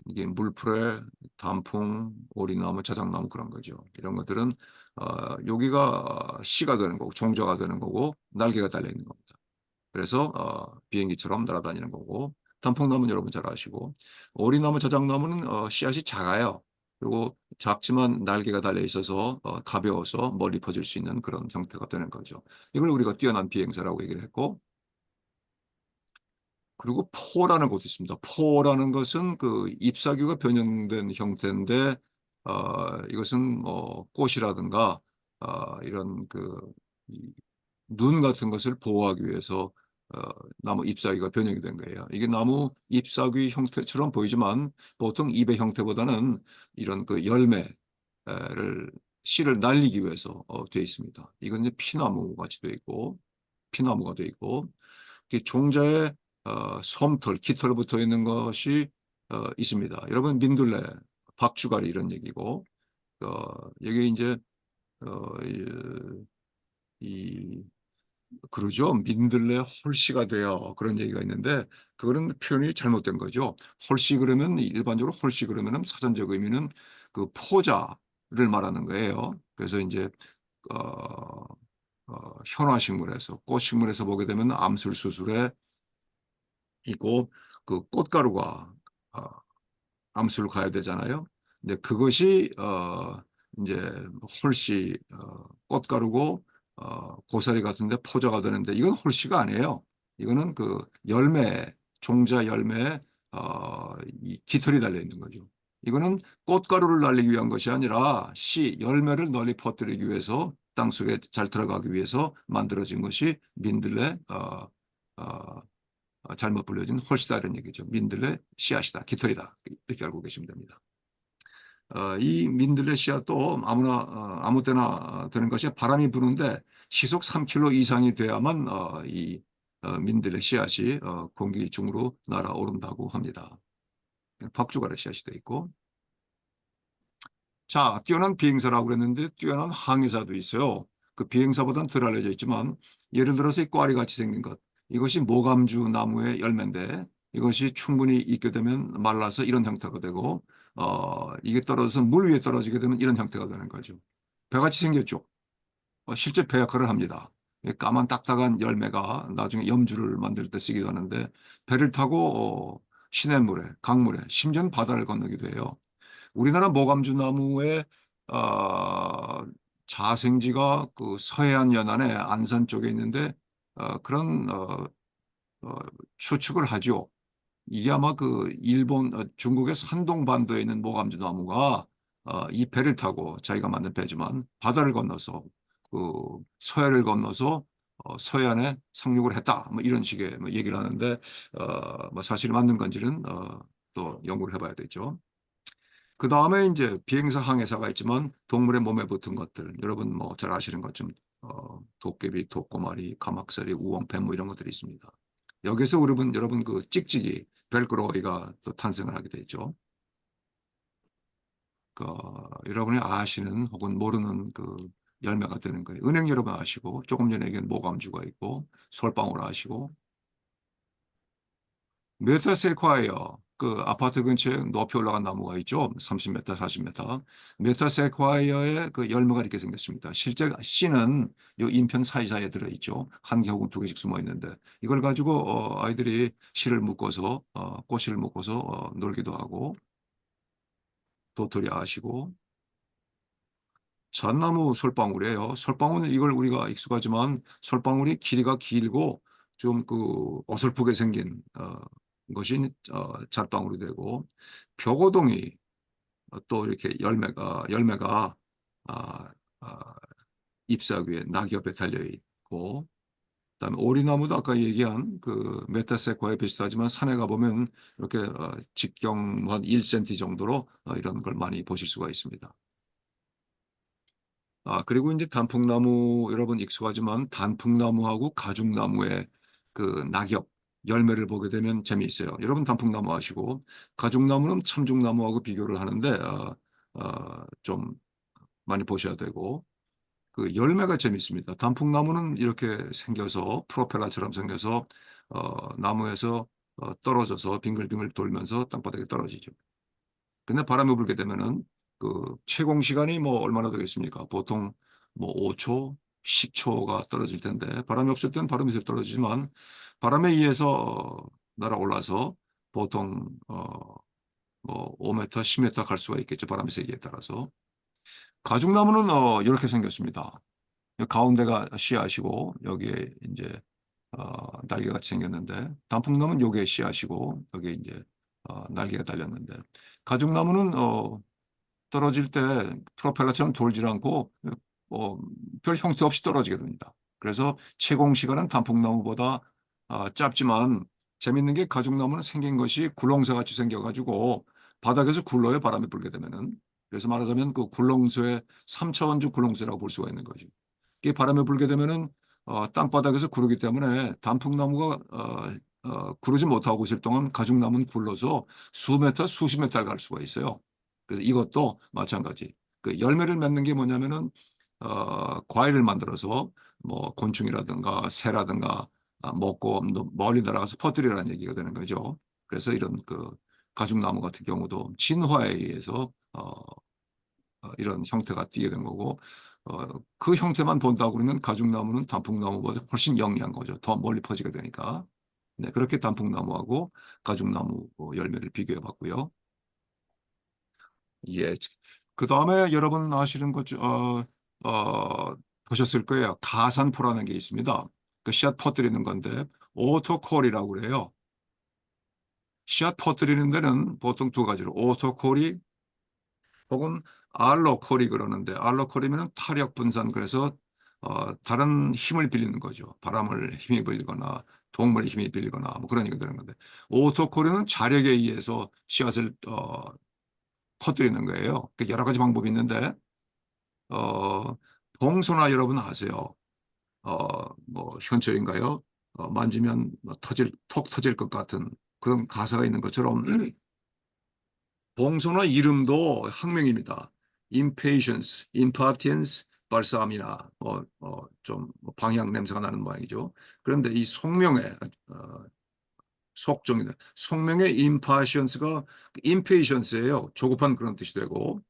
이게 물풀에 단풍, 오리나무, 자작나무 그런 거죠. 이런 것들은 여기가 씨가 되는 거고 종자가 되는 거고 날개가 달려 있는 겁니다. 그래서 비행기처럼 날아다니는 거고, 단풍나무는 여러분 잘 아시고, 오리나무, 자작나무는 씨앗이 작아요. 그리고 작지만 날개가 달려 있어서 가벼워서 멀리 퍼질 수 있는 그런 형태가 되는 거죠. 이걸 우리가 뛰어난 비행사라고 얘기를 했고, 그리고 포라는 것도 있습니다. 포라는 것은 그 잎사귀가 변형된 형태인데, 이것은 뭐 꽃이라든가 이런 눈 같은 것을 보호하기 위해서 어, 나무 잎사귀가 변형이 된 거예요. 이게 나무 잎사귀 형태처럼 보이지만 보통 잎의 형태보다는 이런 그 열매를 씨를 날리기 위해서 되어 있습니다. 이건 이제 피나무 같이 되어 있고, 피나무가 되어 있고, 이 종자에 솜털, 깃털 붙어 있는 것이 있습니다. 여러분 민들레, 박주가리 이런 얘기고, 여기 이제 이, 이 그러죠. 민들레 홀씨가 돼요. 그런 얘기가 있는데 그거는 표현이 잘못된 거죠. 홀씨 그러면 일반적으로 홀씨 그러면은 사전적 의미는 그 포자를 말하는 거예요. 그래서 이제 어, 현화식물에서 꽃식물에서 보게 되면 암술수술에 있고 그 꽃가루가 어, 암수를 가야 되잖아요. 근데 그것이 이제 홀씨 꽃가루고 고사리 같은데 포자가 되는데 이건 홀씨가 아니에요. 이거는 그 열매 종자 열매에 이 깃털이 달려 있는 거죠. 이거는 꽃가루를 날리기 위한 것이 아니라 씨 열매를 널리 퍼뜨리기 위해서 땅속에 잘 들어가기 위해서 만들어진 것이 민들레 어, 잘못 불려진 홀씨다 이런 얘기죠. 민들레 씨앗이다, 깃털이다 이렇게 알고 계시면 됩니다. 이 민들레 씨앗도 아무 때나 되는 것이 바람이 부는데 시속 3km 이상이 돼야만 이 민들레 씨앗이 공기 중으로 날아오른다고 합니다. 박주가래 씨앗이 돼 있고, 자, 뛰어난 비행사라고 그랬는데 뛰어난 항해사도 있어요. 그 비행사보다는 덜 알려져 있지만 예를 들어서 이 꽈리 같이 생긴 것, 이것이 모감주 나무의 열매인데 이것이 충분히 익게 되면 말라서 이런 형태가 되고 이게 떨어져서 물 위에 떨어지게 되면 이런 형태가 되는 거죠. 배같이 생겼죠. 실제 배 역할을 합니다. 이 까만 딱딱한 열매가 나중에 염주를 만들 때 쓰기도 하는데 배를 타고 시냇물에, 강물에, 심지어는 바다를 건너기도 해요. 우리나라 모감주 나무의 어, 자생지가 그 서해안 연안의 안산 쪽에 있는데 그런 어, 추측을 하죠. 이게 아마 그 일본, 중국의 산동 반도에 있는 모감주 나무가 이 배를 타고 자기가 만든 배지만 바다를 건너서 그 서해를 건너서 서해안에 상륙을 했다. 뭐 이런 식의 뭐 얘기를 하는데 뭐 사실이 맞는 건지는 또 연구를 해봐야 되죠. 그 다음에 이제 비행사 항해사가 있지만 동물의 몸에 붙은 것들 여러분 뭐 잘 아시는 것좀 도깨비, 독고마리, 가막살이, 우엉뱀 뭐 이런 것들이 있습니다. 여기서 여러분 그 찍찍이 벨크로이가 또 탄생을 하게 되죠. 그 여러분이 아시는 혹은 모르는 그 열매가 되는 거예요. 은행 여러분 아시고 조금 전에 얘기한 모감주가 있고 솔방울 아시고 메타세콰이어 그 아파트 근처에 높이 올라간 나무가 있죠. 30m, 40m. 메타세콰이어의 그 열매가 이렇게 생겼습니다. 실제 씨는 이 인편 사이사이에 들어있죠. 한 개 혹은 두 개씩 숨어 있는데 이걸 가지고 아이들이 씨를 묶어서 꽃씨를 묶어서 놀기도 하고 도토리 아시고 잣나무 솔방울이에요. 솔방울은 이걸 우리가 익숙하지만 솔방울이 길이가 길고 좀 그 어설프게 생긴 것이 잣방울이 되고 벽오동이 또 이렇게 열매가 아, 아, 잎사귀에 낙엽에 달려 있고 그다음에 오리나무도 아까 얘기한 그 메타세과에 비슷하지만 산에 가보면 이렇게 직경 한 1cm 정도로 이런 걸 많이 보실 수가 있습니다. 그리고 이제 단풍나무 여러분 익숙하지만 단풍나무하고 가죽나무의 그 낙엽 열매를 보게 되면 재미있어요. 여러분 단풍나무 아시고 가죽나무는 참죽나무하고 비교를 하는데 좀 많이 보셔야 되고 그 열매가 재밌습니다. 단풍나무는 이렇게 생겨서 프로펠러처럼 생겨서 나무에서 떨어져서 빙글빙글 돌면서 땅바닥에 떨어지죠. 근데 바람이 불게 되면은 그 채공 시간이 뭐 얼마나 되겠습니까? 보통 뭐 5초, 10초가 떨어질 텐데 바람이 없을 때는 바람이 떨어지지만 바람에 의해서 날아올라서 보통 뭐 5m, 10m 갈 수가 있겠죠. 바람의 세기에 따라서. 가죽나무는 이렇게 생겼습니다. 가운데가 씨앗이고 여기에 이제 날개가 생겼는데 단풍나무는 여기에 씨앗이고 여기에 이제 날개가 달렸는데 가죽나무는 떨어질 때 프로펠러처럼 돌질 않고 별 형태 없이 떨어지게 됩니다. 그래서 채공 시간은 단풍나무보다 짧지만 재밌는 게 가죽나무는 생긴 것이 굴렁쇠 같이 생겨가지고 바닥에서 굴러요. 바람이 불게 되면은. 그래서 말하자면 그 굴렁쇠 3차원적 굴렁쇠라고 볼 수가 있는 거죠. 이게 바람이 불게 되면은 땅바닥에서 구르기 때문에 단풍나무가 구르지 못하고 있을 동안 가죽나무는 굴러서 수십 미터를 갈 수가 있어요. 그래서 이것도 마찬가지. 그 열매를 맺는 게 뭐냐면은 과일을 만들어서 뭐 곤충이라든가 새라든가 먹고 멀리 날아가서 퍼뜨리라는 얘기가 되는 거죠. 그래서 이런 그 가죽나무 같은 경우도 진화에 의해서 이런 형태가 띄게 된 거고 그 형태만 본다고 그러면 가죽나무는 단풍나무보다 훨씬 영리한 거죠. 더 멀리 퍼지게 되니까. 네, 그렇게 단풍나무하고 가죽나무 열매를 비교해 봤고요. 예. 그 다음에 여러분 아시는 것, 보셨을 거예요. 가산포라는 게 있습니다. 그 씨앗 퍼뜨리는 건데, 오토콜이라고 그래요. 씨앗 퍼뜨리는 데는 보통 두 가지로, 오토콜이 혹은 알로콜이 그러는데, 알로콜이면 타력 분산, 그래서 다른 힘을 빌리는 거죠. 바람을 힘이 빌리거나, 동물의 힘이 빌리거나, 뭐 그런 얘기가 되는 건데, 오토콜은 자력에 의해서 씨앗을 퍼뜨리는 거예요. 여러 가지 방법이 있는데 봉소나 여러분 아세요? 뭐 현철인가요? 만지면 뭐 톡 터질 것 같은 그런 가사가 있는 것처럼 봉소나 이름도 학명입니다. impatience, impatience, balsamina 좀 방향 냄새가 나는 모양이죠. 그런데 이 속명에 속종이다. 속명의 impatience가 impatience예요. 조급한 그런 뜻이 되고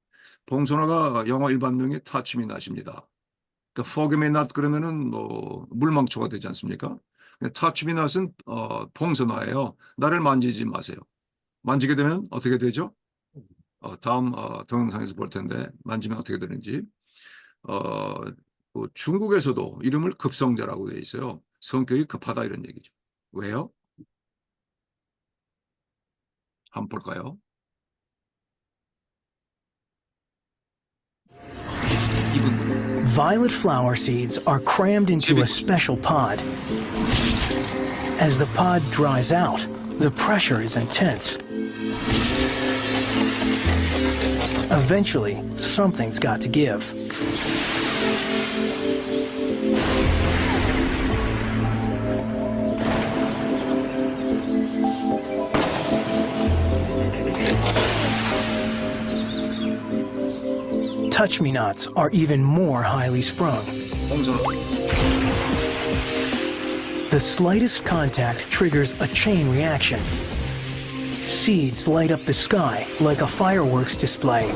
봉선화가 영어 일반명이 touch me not입니다. 그러니까 forgive me not 그러면은 뭐 물망초가 되지 않습니까? touch me not은 봉선화예요. 나를 만지지 마세요. 만지게 되면 어떻게 되죠? 다음 동영상에서 볼 텐데 만지면 어떻게 되는지. 중국에서도 이름을 급성자라고 돼 있어요. 성격이 급하다 이런 얘기죠. 왜요? 한번 볼까요? Violet flower seeds are crammed into a special pod. As the pod dries out, the pressure is intense. Eventually, something's got to give. Touch-me-nots are even more highly sprung. The slightest contact triggers a chain reaction. Seeds light up the sky like a fireworks display.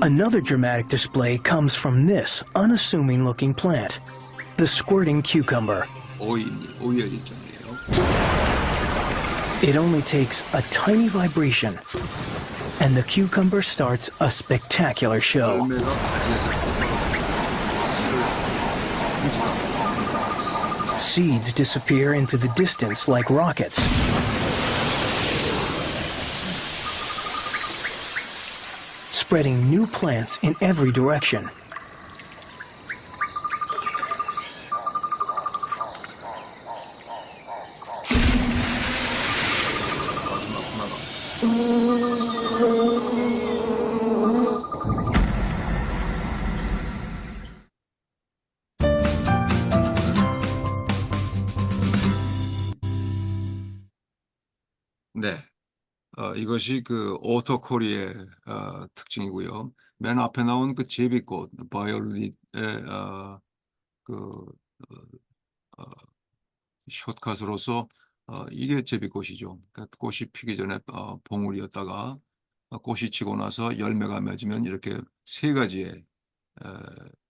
Another dramatic display comes from this unassuming-looking plant, the squirting cucumber. It only takes a tiny vibration, and the cucumber starts a spectacular show. Seeds disappear into the distance like rockets. Spreading new plants in every direction. 네. 이것이 그 오토코리의 특징이고요. 맨 앞에 나온 그 제비꽃, 바이올릿의 그 어, 숏컷으로서 이게 제비꽃이죠. 그러니까 꽃이 피기 전에 봉우리였다가 꽃이 지고 나서 열매가 맺으면 이렇게 세 가지의 에,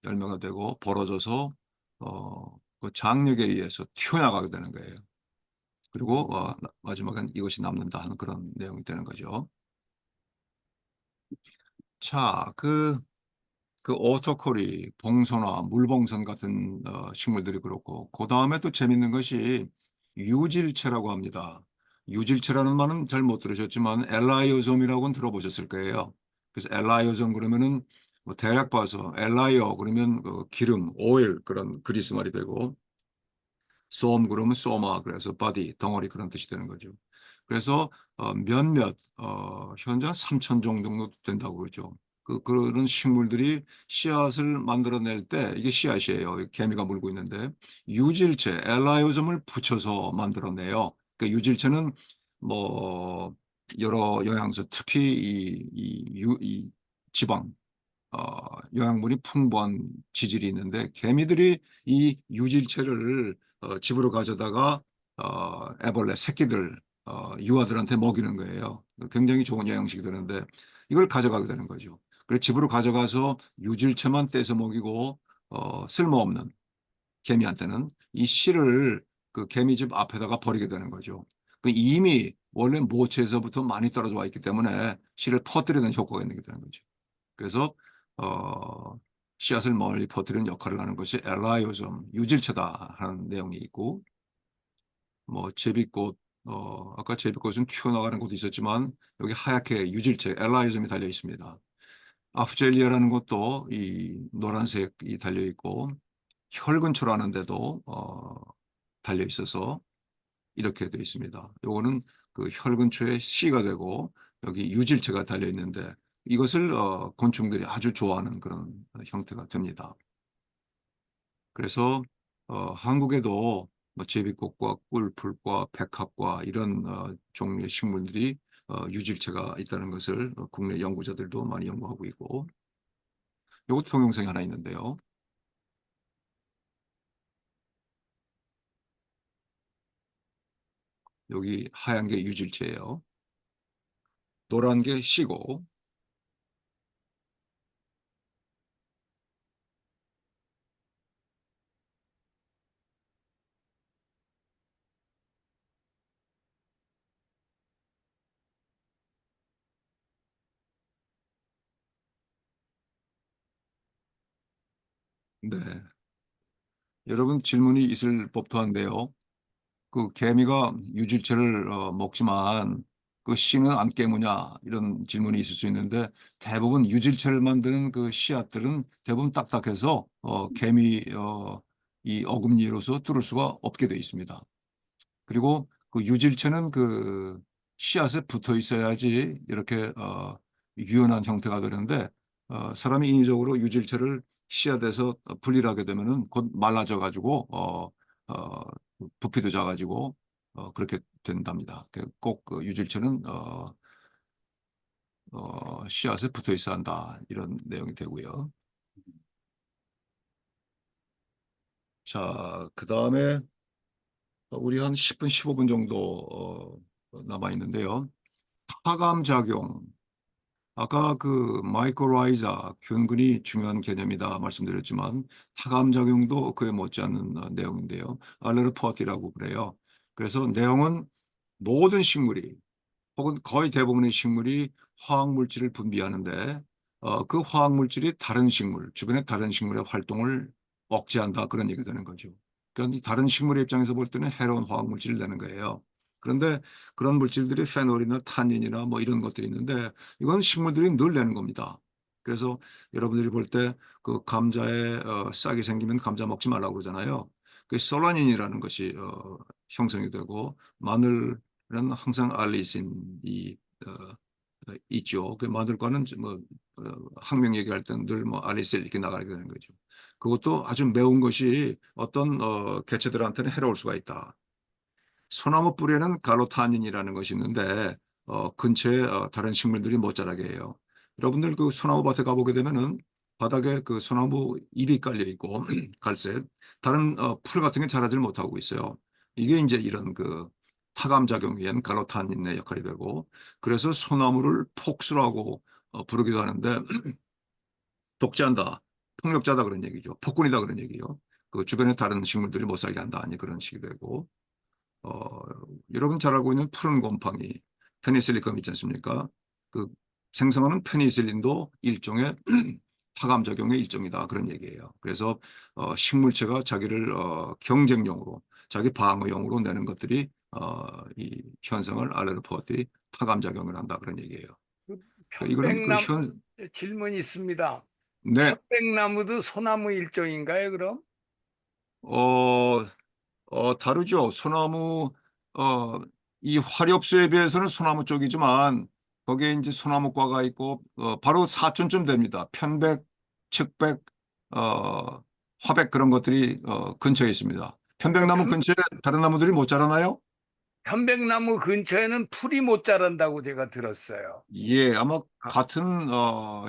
열매가 되고 벌어져서 그 장력에 의해서 튀어나가게 되는 거예요. 그리고 마지막엔 이것이 남는다 하는 그런 내용이 되는 거죠. 자, 그 오토코리, 봉선화, 물봉선 같은 식물들이 그렇고 그 다음에 또 재밌는 것이 유질체라고 합니다. 유질체라는 말은 잘 못 들으셨지만 엘라이오점이라고는 들어보셨을 거예요. 그래서 엘라이오점 그러면은 뭐 대략 봐서 엘라이오 그러면 기름, 오일 그런 그리스 말이 되고 솜 그러면 소마 그래서 바디 덩어리 그런 뜻이 되는 거죠. 그래서 몇몇 현재 한 3천 종 정도 된다고 그러죠. 그런 식물들이 씨앗을 만들어낼 때 이게 씨앗이에요. 개미가 물고 있는데 유질체, 엘라이오즘을 붙여서 만들어내요. 그 유질체는 뭐 여러 영양소, 특히 이 지방, 영양분이 풍부한 지질이 있는데 개미들이 이 유질체를 집으로 가져다가 애벌레 새끼들 유아들한테 먹이는 거예요. 굉장히 좋은 영양식이 되는데 이걸 가져가게 되는 거죠. 그래서 집으로 가져가서 유질체만 떼서 먹이고 쓸모없는 개미한테는 이 씨를 그 개미집 앞에다가 버리게 되는 거죠. 그 이미 원래 모체에서부터 많이 떨어져 와 있기 때문에 씨를 퍼뜨리는 효과가 있는 게 되는 거죠. 그래서 어, 씨앗을 멀리 퍼뜨리는 역할을 하는 것이 엘라이오점 유질체다 하는 내용이 있고 뭐 제비꽃 아까 제비꽃은 튀어나가는 곳도 있었지만 여기 하얗게 유질체 엘라이오점이 달려 있습니다. 아프젤리아라는 것도 이 노란색이 달려 있고 혈근초라는 데도 달려 있어서 이렇게 되어 있습니다. 요거는 그 혈근초의 C가 되고 여기 유질체가 달려 있는데 이것을 곤충들이 아주 좋아하는 그런 형태가 됩니다. 그래서 한국에도 뭐 제비꽃과 꿀풀과 백합과 이런 종류의 식물들이 유질체가 있다는 것을 국내 연구자들도 많이 연구하고 있고 이것도 동영상이 하나 있는데요. 여기 하얀 게 유질체예요. 노란 게 씨고 네. 여러분 질문이 있을 법도 한데요. 그 개미가 유질체를 먹지만 그 씨는 안 깨무냐 이런 질문이 있을 수 있는데 대부분 유질체를 만드는 그 씨앗들은 대부분 딱딱해서 개미 이 어금니로서 뚫을 수가 없게 되어 있습니다. 그리고 그 유질체는 그 씨앗에 붙어 있어야지 이렇게 유연한 형태가 되는데 사람이 인위적으로 유질체를 씨앗에서 분리하게 되면은 곧 말라져 가지고 어, 부피도 작아지고 그렇게 된답니다. 꼭그 유질체는 씨앗에 붙어 있어야 한다 이런 내용이 되고요. 자, 그 다음에 우리 한 10분, 15분 정도 남아 있는데요. 하감 작용. 아까 그 마이코라이자 균근이 중요한 개념이다 말씀드렸지만 하감 작용도 그에 못지않는 내용인데요. 알레르포티라고 그래요. 그래서 내용은 모든 식물이 혹은 거의 대부분의 식물이 화학물질을 분비하는데 그 화학물질이 다른 식물, 주변의 다른 식물의 활동을 억제한다 그런 얘기가 되는 거죠. 그런데 다른 식물의 입장에서 볼 때는 해로운 화학물질을 내는 거예요. 그런데 그런 물질들이 페놀이나 탄닌이나 뭐 이런 것들이 있는데 이건 식물들이 늘 내는 겁니다. 그래서 여러분들이 볼 때 그 감자에 싹이 생기면 감자 먹지 말라고 그러잖아요. 그 솔라닌이라는 것이 형성이 되고 마늘은 항상 알리신이 있죠. 그 마늘과는 뭐 학명 얘기할 때는 늘 뭐 알리실 이렇게 나가게 되는 거죠. 그것도 아주 매운 것이 어떤 개체들한테는 해로울 수가 있다. 소나무 뿌리에는 갈로타닌이라는 것이 있는데 근처에 다른 식물들이 못 자라게 해요. 여러분들 그 소나무 밭에 가보게 되면은 바닥에 그 소나무 잎이 깔려 있고 갈색 다른 풀 같은 게 자라질 못하고 있어요. 이게 이제 이런 그 타감 작용에 의한 갈로타닌의 역할이 되고 그래서 소나무를 폭수라고 부르기도 하는데 독재한다, 폭력자다 그런 얘기죠. 폭군이다 그런 얘기요. 그 주변에 다른 식물들이 못 살게 한다 아니 그런 식이 되고 어, 여러분 잘 알고 있는 푸른 곰팡이 페니실리컴 있지 않습니까? 그 생성하는 페니실린도 일종의 타감작용의 일종이다 그런 얘기예요. 그래서 식물체가 자기를 경쟁용으로 자기 방어용으로 내는 것들이 이 현상을 알레르포들이 타감작용을 한다 그런 얘기예요. 이거는 그 편백나무 질문이 있습니다. 네, 편백나무도 소나무 일종인가요, 그럼? 다르죠. 소나무, 이 화렵수에 비해서는 소나무 쪽이지만 거기에 이제 소나무과가 있고, 바로 사촌쯤 됩니다. 편백, 측백, 화백 그런 것들이 근처에 있습니다. 편백나무 근처에 다른 나무들이 못 자라나요? 편백나무 근처에는 풀이 못 자란다고 제가 들었어요. 예, 아마 같은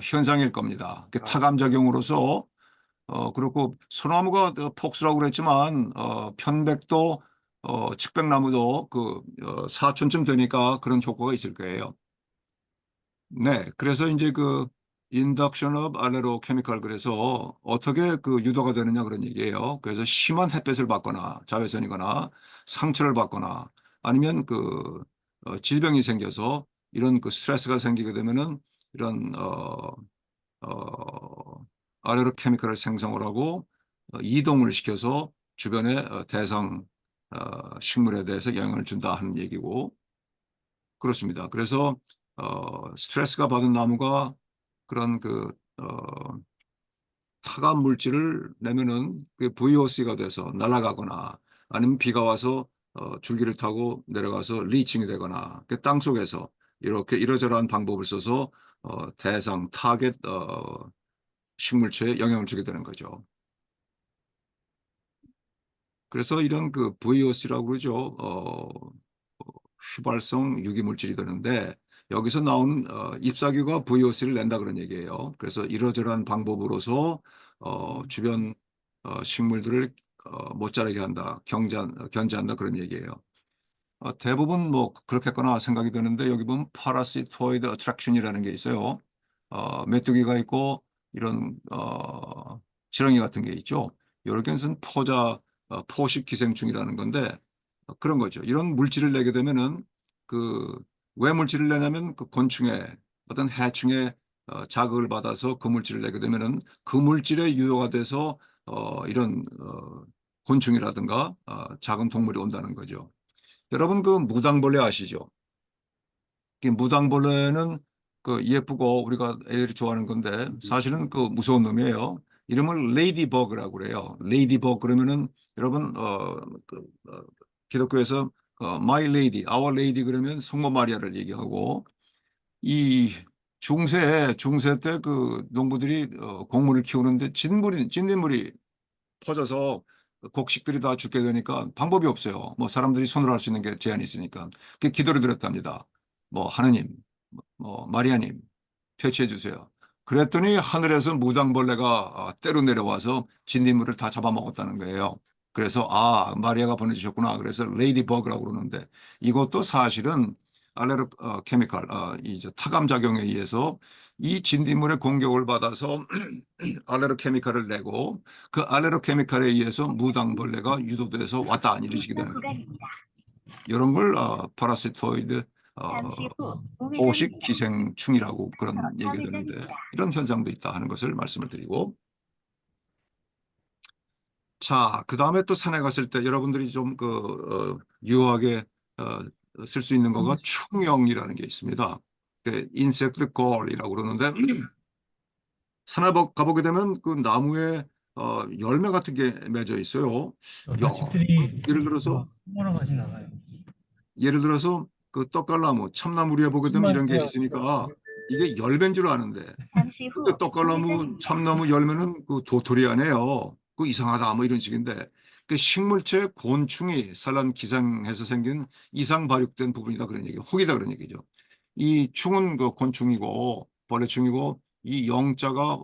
현상일 겁니다. 아. 타감작용으로서 그렇고 소나무가 폭수라고 그랬지만 편백도 측백나무도 그 사촌쯤 되니까 그런 효과가 있을 거예요. 네, 그래서 이제 그 인덕션 오브 알레로 케미컬 그래서 어떻게 그 유도가 되느냐 그런 얘기예요. 그래서 심한 햇볕을 받거나 자외선이거나 상처를 받거나 아니면 그 질병이 생겨서 이런 그 스트레스가 생기게 되면은 이런 알레르 케미컬을 생성을 하고 이동을 시켜서 주변의 대상 식물에 대해서 영향을 준다 하는 얘기고 그렇습니다. 그래서 스트레스가 받은 나무가 그런 그 타감 물질을 내면은 그 VOC가 돼서 날아가거나 아니면 비가 와서 줄기를 타고 내려가서 리칭이 되거나 그 땅 속에서 이렇게 이러저러한 방법을 써서 대상 타겟 식물체에 영향을 주게 되는 거죠. 그래서 이런 그 VOC라고 그러죠. 휘발성 유기물질이 되는데 여기서 나온 잎사귀가 VOC를 낸다 그런 얘기예요. 그래서 이러저러한 방법으로서 주변 식물들을 못 자라게 한다, 견제한다 그런 얘기예요. 대부분 뭐 그렇겠거나 생각이 드는데 여기 보면 파라시토이드 어트랙션이라는 게 있어요. 메뚜기가 있고 이런 지렁이 같은 게 있죠. 이렇게 해서 포식 기생충이라는 건데 그런 거죠. 이런 물질을 내게 되면은 그 왜 물질을 내냐면 그 곤충의 어떤 해충의 자극을 받아서 그 물질을 내게 되면은 그 물질에 유도가 돼서 이런 곤충이라든가 작은 동물이 온다는 거죠. 여러분 그 무당벌레 아시죠? 이 무당벌레는 그 예쁘고 우리가 애들이 좋아하는 건데 사실은 그 무서운 놈이에요. 이름을 레이디버그라고 그래요. 레이디버그 그러면은 여러분 기독교에서 My Lady, Our Lady 그러면 성모 마리아를 얘기하고 이 중세 때 그 농부들이 곡물을 키우는데 진딧물이 퍼져서 곡식들이 다 죽게 되니까 방법이 없어요. 뭐 사람들이 손으로 할 수 있는 게 제한이 있으니까 그 기도를 드렸답니다. 뭐 하느님, 뭐 마리아님 퇴치해 주세요. 그랬더니 하늘에서 무당벌레가 때로 내려와서 진딧물을 다 잡아먹었다는 거예요. 그래서 마리아가 보내주셨구나. 그래서 레이디버그라고 그러는데 이것도 사실은 알레르 케미컬, 이제 타감 작용에 의해서 이 진딧물의 공격을 받아서 알레르 케미컬을 내고 그 알레르 케미컬에 의해서 무당벌레가 유도돼서 왔다 이런 식이 되는 거죠. 이런 걸 파라시토이드 포식 기생충이라고 그런 얘기가 되는데 이런 현상도 있다 하는 것을 말씀을 드리고 자, 그 다음에 또 산에 갔을 때 여러분들이 좀 유효하게 쓸 수 있는 거가 충영이라는 게 있습니다. 인섹트 골이라고 그러는데 산에 가보게 되면 그 나무에 열매 같은 게 맺어 있어요. 예를 들어서 그 떡갈나무, 참나무 위에 보게 되면 이런 게 있으니까 이게 열매인 줄 아는데 근데 떡갈나무, 참나무 열매는 그 도토리 아니에요. 그 이상하다 뭐 이런 식인데 그 식물체 곤충이 산란 기생해서 생긴 이상 발육된 부분이다 그런 얘기예요. 혹이다 그런 얘기죠. 이 충은 그 곤충이고 벌레충이고 이 영자가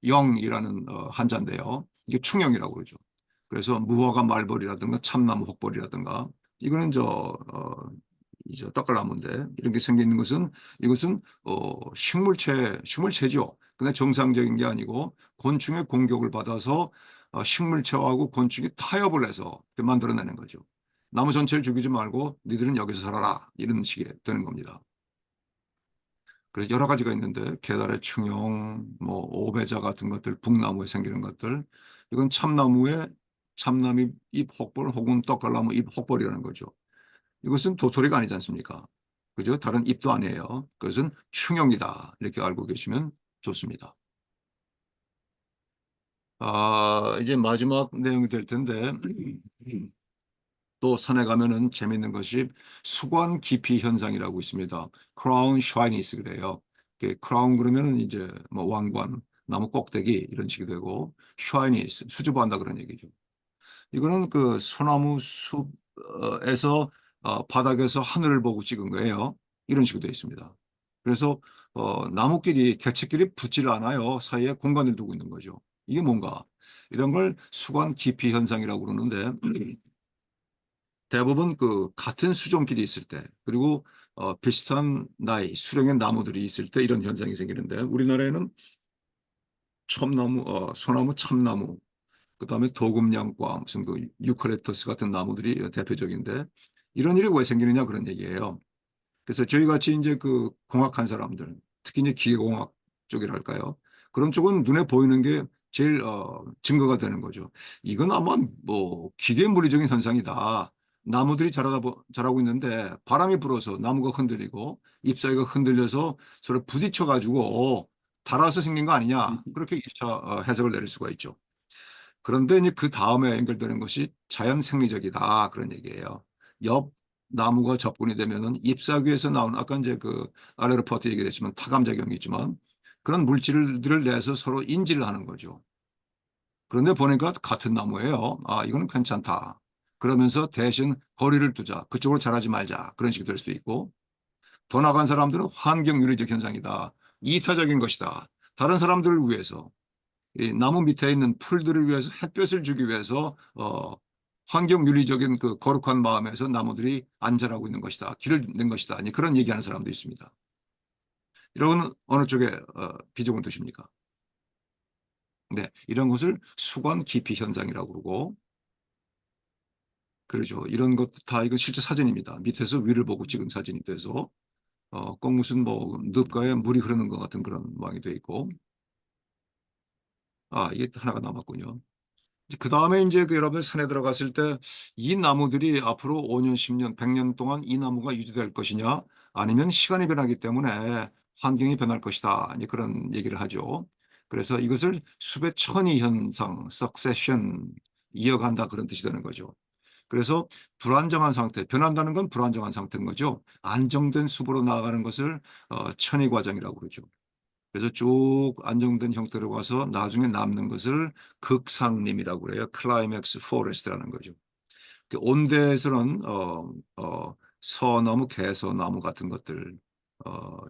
혹영이라는 한자인데요. 이게 충영이라고 그러죠. 그래서 무화과 말벌이라든가 참나무 혹벌이라든가 이거는 이제 떡갈나무인데 이런 게 생기는 것은 이것은 식물체죠. 근데 정상적인 게 아니고 곤충의 공격을 받아서 식물체하고 곤충이 타협을 해서 만들어내는 거죠. 나무 전체를 죽이지 말고 니들은 여기서 살아라 이런 식이 되는 겁니다. 그래서 여러 가지가 있는데 계달의 충용, 뭐 오배자 같은 것들, 북나무에 생기는 것들, 이건 참나무 잎 혹벌 혹은 떡갈나무 잎 혹벌이라는 거죠. 이것은 도토리가 아니지 않습니까? 그죠? 다른 잎도 아니에요. 그것은 충용이다. 이렇게 알고 계시면 좋습니다. 이제 마지막 내용이 될 텐데 또 산에 가면은 재밌는 것이 수관 기피 현상이라고 있습니다. 크라운 샤이니스 그래요. 크라운 그러면은 이제 뭐 왕관, 나무 꼭대기 이런 식이 되고 샤이니스 수줍어한다 그런 얘기죠. 이거는 그 소나무 숲에서 바닥에서 하늘을 보고 찍은 거예요. 이런 식으로 되어 있습니다. 그래서 나무끼리 개체끼리 붙질 않아요. 사이에 공간을 두고 있는 거죠. 이게 뭔가 이런 걸 수관 기피 현상이라고 그러는데 대부분 그 같은 수종끼리 있을 때 그리고 비슷한 나이 수령의 나무들이 있을 때 이런 현상이 생기는데 우리나라에는 소나무, 참나무, 그다음에 도금냥과 무슨 그 유칼립터스 같은 나무들이 대표적인데 이런 일이 왜 생기느냐 그런 얘기예요. 그래서 저희 같이 이제 그 공학한 사람들, 특히 이제 기계공학 쪽이랄까요? 그런 쪽은 눈에 보이는 게 제일 증거가 되는 거죠. 이건 아마 뭐 기계 물리적인 현상이다. 나무들이 자라고 있는데 바람이 불어서 나무가 흔들리고 잎사귀가 흔들려서 서로 부딪혀 가지고 닳아서 생긴 거 아니냐? 그렇게 1차 해석을 내릴 수가 있죠. 그런데 이제 그 다음에 연결되는 것이 자연 생리적이다 그런 얘기예요. 옆 나무가 접근이 되면은 잎사귀에서 나온 아까 이제 그 알레르파트 얘기했지만 타감작용이 있지만 그런 물질들을 내서 서로 인지를 하는 거죠. 그런데 보니까 같은 나무예요. 이거는 괜찮다. 그러면서 대신 거리를 두자. 그쪽으로 자라지 말자. 그런 식이 될 수도 있고 더 나간 사람들은 환경윤리적 현상이다. 이타적인 것이다. 다른 사람들을 위해서 이 나무 밑에 있는 풀들을 위해서 햇볕을 주기 위해서 환경 윤리적인 그 거룩한 마음에서 나무들이 안전하고 있는 것이다. 길을 낸 것이다. 그런 얘기하는 사람도 있습니다. 이런 어느 쪽에 비중을 두십니까? 네, 이런 것을 수관 기피 현상이라고 그러고 그러죠. 이런 것 다 이건 실제 사진입니다. 밑에서 위를 보고 찍은 사진이 돼서 꼭 무슨 뭐 늪가에 물이 흐르는 것 같은 그런 모양이 돼 있고 이게 하나가 남았군요. 그 다음에 이제 그 여러분들 산에 들어갔을 때 이 나무들이 앞으로 5년, 10년, 100년 동안 이 나무가 유지될 것이냐 아니면 시간이 변하기 때문에 환경이 변할 것이다. 이제 그런 얘기를 하죠. 그래서 이것을 숲의 천이 현상, 석세션 이어간다 그런 뜻이 되는 거죠. 그래서 불안정한 상태, 변한다는 건 불안정한 상태인 거죠. 안정된 숲으로 나아가는 것을 천이 과정이라고 그러죠. 그래서 쭉 안정된 형태로 가서 나중에 남는 것을 극상림이라고 그래요. 클라이맥스 포레스트라는 거죠. 온대에서는 서나무, 개서나무 같은 것들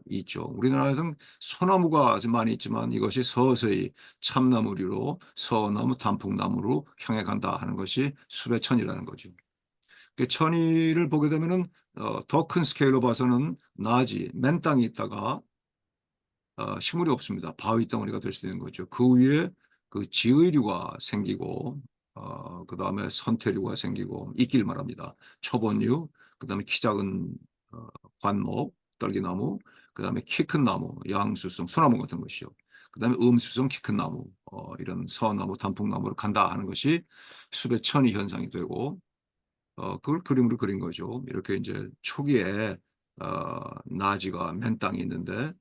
있죠. 우리나라에서는 소나무가 아주 많이 있지만 이것이 서서히 참나무류로 서나무, 단풍나무로 향해 간다 하는 것이 숲의 천이라는 거죠. 천이를 보게 되면은 더 큰 스케일로 봐서는 나지, 맨 땅이 있다가 식물이 없습니다. 바위 덩어리가 될 수 있는 거죠. 그 위에 그 지의류가 생기고 그 다음에 선태류가 생기고 있길 말합니다. 초본류, 그 다음에 키 작은 관목, 떨기나무, 그 다음에 키 큰 나무, 양수성, 소나무 같은 것이요. 그 다음에 음수성 키 큰 나무, 이런 서나무, 단풍나무로 간다 하는 것이 숲의 천이 현상이 되고 그걸 그림으로 그린 거죠. 이렇게 이제 초기에 나지가 맨 땅이 있는데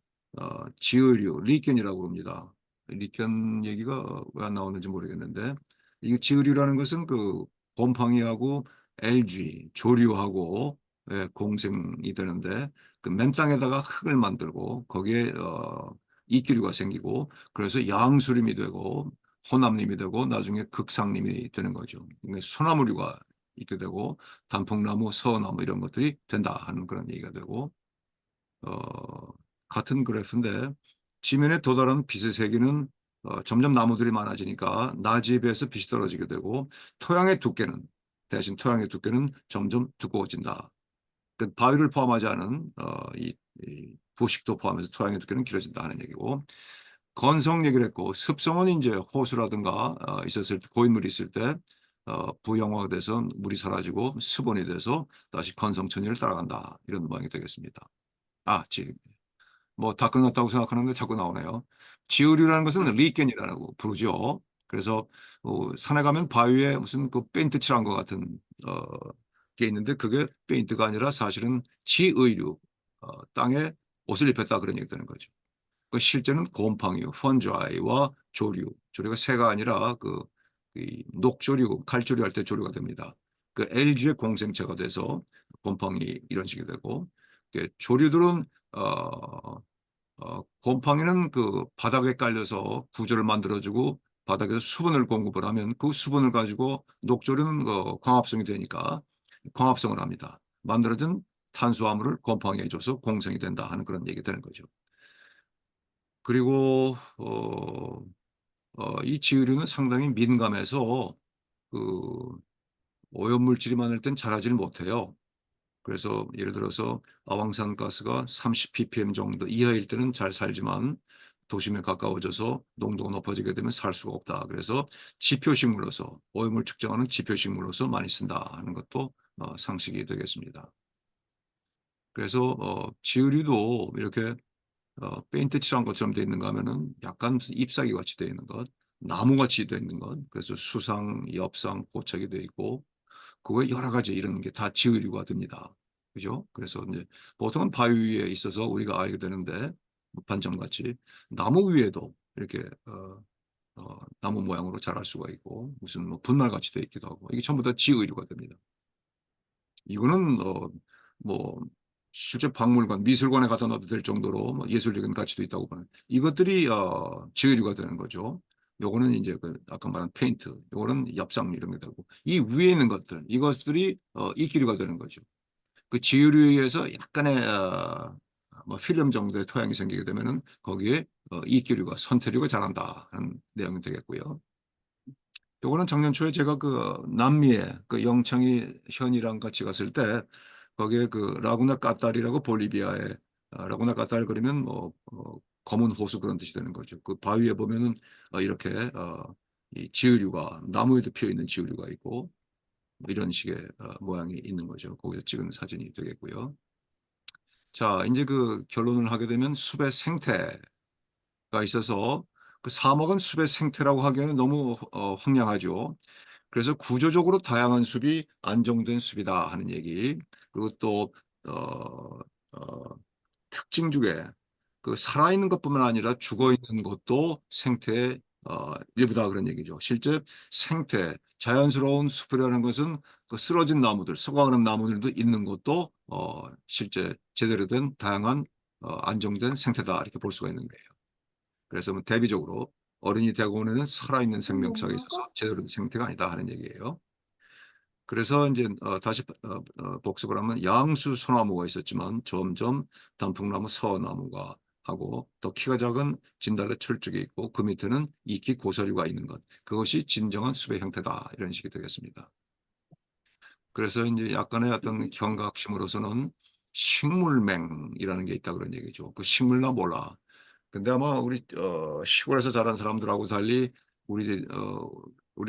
지의류, 리켄이라고 합니다. 리켄 얘기가 왜 안 나오는지 모르겠는데 이 지의류라는 것은 그 곰팡이하고 LG, 조류하고 공생이 되는데 그 맨 땅에다가 흙을 만들고 거기에 이끼류가 생기고 그래서 양수림이 되고 호남림이 되고 나중에 극상림이 되는 거죠. 그러니까 소나무류가 있게 되고 단풍나무, 서나무 이런 것들이 된다 하는 그런 얘기가 되고 같은 그래프인데 지면에 도달하는 빛의 세기는 점점 나무들이 많아지니까 낮에 비해서 빛이 떨어지게 되고 대신 토양의 두께는 점점 두꺼워진다. 그 바위를 포함하지 않은 이 부식도 포함해서 토양의 두께는 길어진다 하는 얘기고 건성 얘기를 했고 습성은 이제 호수라든가 있었을 때 고인물이 있을 때 부영화가 돼서 물이 사라지고 수본이 돼서 다시 건성천리를 따라간다 이런 모양이 되겠습니다. 지금 뭐 다 끝났다고 생각하는데 자꾸 나오네요. 지으류라는 것은 리겐이라고 부르죠. 그래서 산에 가면 바위에 무슨 그 페인트 칠한 것 같은 게 있는데 그게 페인트가 아니라 사실은 지의류 땅에 옷을 입혔다 그런 얘기 되는 거죠. 그 실제는 곰팡이, 펀자이와 조류가 새가 아니라 이 녹조류, 칼조류 할 때 조류가 됩니다. 그 LG의 공생체가 돼서 곰팡이 이런 식이 되고 조류들은 곰팡이는 그 바닥에 깔려서 구조를 만들어주고 바닥에서 수분을 공급을 하면 그 수분을 가지고 녹조류는 광합성이 되니까 광합성을 합니다. 만들어진 탄수화물을 곰팡이에 줘서 공생이 된다 하는 그런 얘기 되는 거죠. 그리고 이 지으류는 상당히 민감해서 그 오염물질이 많을 땐 자라지를 못해요. 그래서 예를 들어서 아황산가스가 30ppm 정도 이하일 때는 잘 살지만 도심에 가까워져서 농도가 높아지게 되면 살 수가 없다. 그래서 지표식물로서 오염을 측정하는 지표식물로서 많이 쓴다 하는 것도 상식이 되겠습니다. 그래서 지으류도 이렇게 페인트 칠한 것처럼 되어 있는가 하면은 약간 무슨 잎사귀 같이 되어 있는 것, 나무 같이 되어 있는 것, 그래서 수상, 엽상, 고착이 되어 있고 그거에 여러 가지 이런 게 다 지으류가 됩니다. 그죠? 그래서 이제 보통은 바위 위에 있어서 우리가 알게 되는데 반점같이 나무 위에도 이렇게 나무 모양으로 자랄 수가 있고 무슨 뭐 분말같이 되어 있기도 하고 이게 전부 다 지으류가 됩니다. 이거는 뭐 실제 박물관, 미술관에 갖다 놔도 될 정도로 뭐 예술적인 가치도 있다고 보는 이것들이 지으류가 되는 거죠. 요거는 이제 그 아까 말한 페인트, 요거는 엽상 이런 게 되고 이 위에 있는 것들, 이것들이 이끼류가 되는 거죠. 그 지으류에서 약간의 뭐 필름 정도의 토양이 생기게 되면은 거기에 이끼류가 선태류가 자란다 하는 내용이 되겠고요. 요거는 작년 초에 제가 그 남미에 그 영창이 현이랑 같이 갔을 때 거기에 그 라구나 까탈이라고 볼리비아에 라구나 까탈 그러면 뭐 검은 호수 그런 뜻이 되는 거죠. 그 바위에 보면은 이렇게 이 지으류가 나무에도 피어 있는 지으류가 있고 뭐 이런 식의 모양이 있는 거죠. 거기서 찍은 사진이 되겠고요. 자, 이제 그 결론을 하게 되면 숲의 생태가 있어서 그 사막은 숲의 생태라고 하기에는 너무 황량하죠. 그래서 구조적으로 다양한 숲이 안정된 숲이다 하는 얘기. 그리고 또 특징 중에 그 살아있는 것뿐만 아니라 죽어있는 것도 생태의 일부다 그런 얘기죠. 실제 생태, 자연스러운 숲이라는 것은 그 쓰러진 나무들, 썩어가는 나무들도 있는 것도 실제 제대로 된 다양한 안정된 생태다 이렇게 볼 수가 있는 거예요. 그래서 뭐 대비적으로 어른이 되고는 살아있는 생명체가 있어서 제대로 된 생태가 아니다 하는 얘기예요. 그래서 이제 다시 복습을 하면 양수 소나무가 있었지만 점점 단풍나무, 서나무가 하고 더 키가 작은 진달래 철쭉이 있고 그 밑에는 이끼 고사류가 있는 것. 그것이 진정한 숲의 형태다 이런 식이 되겠습니다. 그래서 이제 약간의 어떤 경각심으로서는 식물맹이라는 게 있다 그런 얘기죠. 그 식물나 몰라. 근데 아마 우리 시골에서 자란 사람들하고 달리 우리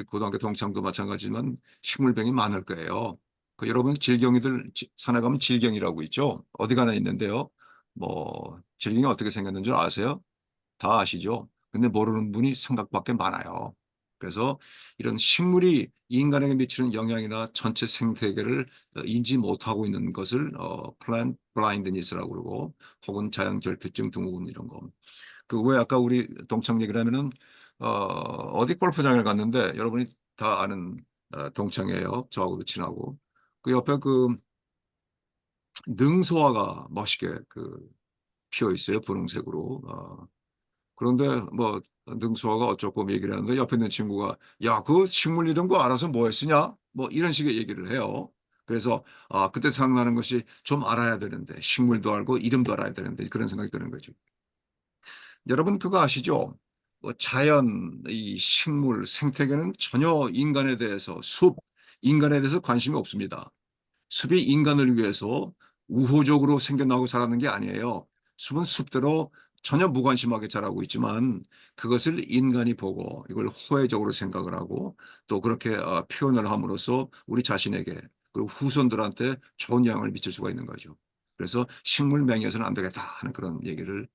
고등학교 동창도 마찬가지지만 식물병이 많을 거예요. 그 여러분 질경이들 산에 가면 질경이라고 있죠. 어디 가나 있는데요. 뭐 질경이 어떻게 생겼는 줄 아세요? 다 아시죠? 근데 모르는 분이 생각밖에 많아요. 그래서 이런 식물이 인간에게 미치는 영향이나 전체 생태계를 인지 못하고 있는 것을 plant blindness라고 그러고 혹은 자연 결핍증 등호군 이런 거. 그 왜 아까 우리 동창 얘기를 하면은 어디 골프장을 갔는데 여러분이 다 아는 동창이에요. 저하고도 친하고 그 옆에 그 능소화가 멋있게 그 피어 있어요. 분홍색으로. 그런데 뭐 능수화가 어쩌고 얘기를 하는데 옆에 있는 친구가 야, 그 식물 이름 거 알아서 뭐 했으냐? 뭐 이런 식의 얘기를 해요. 그래서 그때 생각나는 것이 좀 알아야 되는데 식물도 알고 이름도 알아야 되는데 그런 생각이 드는 거죠. 여러분 그거 아시죠? 자연, 이 식물, 생태계는 전혀 인간에 대해서 인간에 대해서 관심이 없습니다. 숲이 인간을 위해서 우호적으로 생겨나고 자라는 게 아니에요. 숲은 숲대로 전혀 무관심하게 자라고 있지만 그것을 인간이 보고 이걸 호혜적으로 생각을 하고 또 그렇게 표현을 함으로써 우리 자신에게 그리고 후손들한테 좋은 영향을 미칠 수가 있는 거죠. 그래서 식물 맹해서는 안 되겠다 하는 그런 얘기를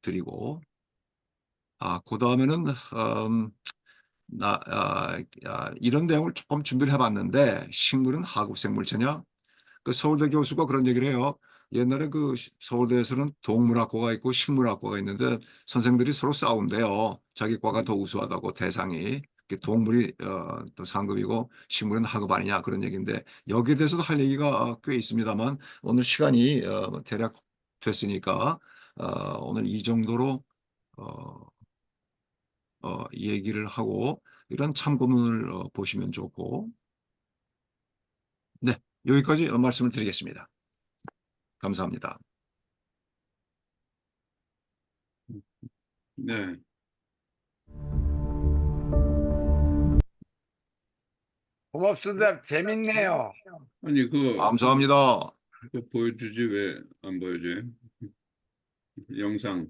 드리고 그 다음에는 이런 내용을 조금 준비를 해봤는데 식물은 하급생물체냐? 그 서울대 교수가 그런 얘기를 해요. 옛날에 그 서울대에서는 동물학과가 있고 식물학과가 있는데 선생들이 서로 싸운대요. 자기 과가 더 우수하다고 대상이. 동물이 또 상급이고 식물은 하급 아니냐 그런 얘기인데 여기에 대해서도 할 얘기가 꽤 있습니다만 오늘 시간이 대략 됐으니까 오늘 이 정도로 어, 얘기를 하고 이런 참고문을 보시면 좋고 네, 여기까지 말씀을 드리겠습니다. 감사합니다. 네. 고맙습니다. 재밌네요. 아니 감사합니다. 그거 보여주지 왜 안 보여줘요? 영상.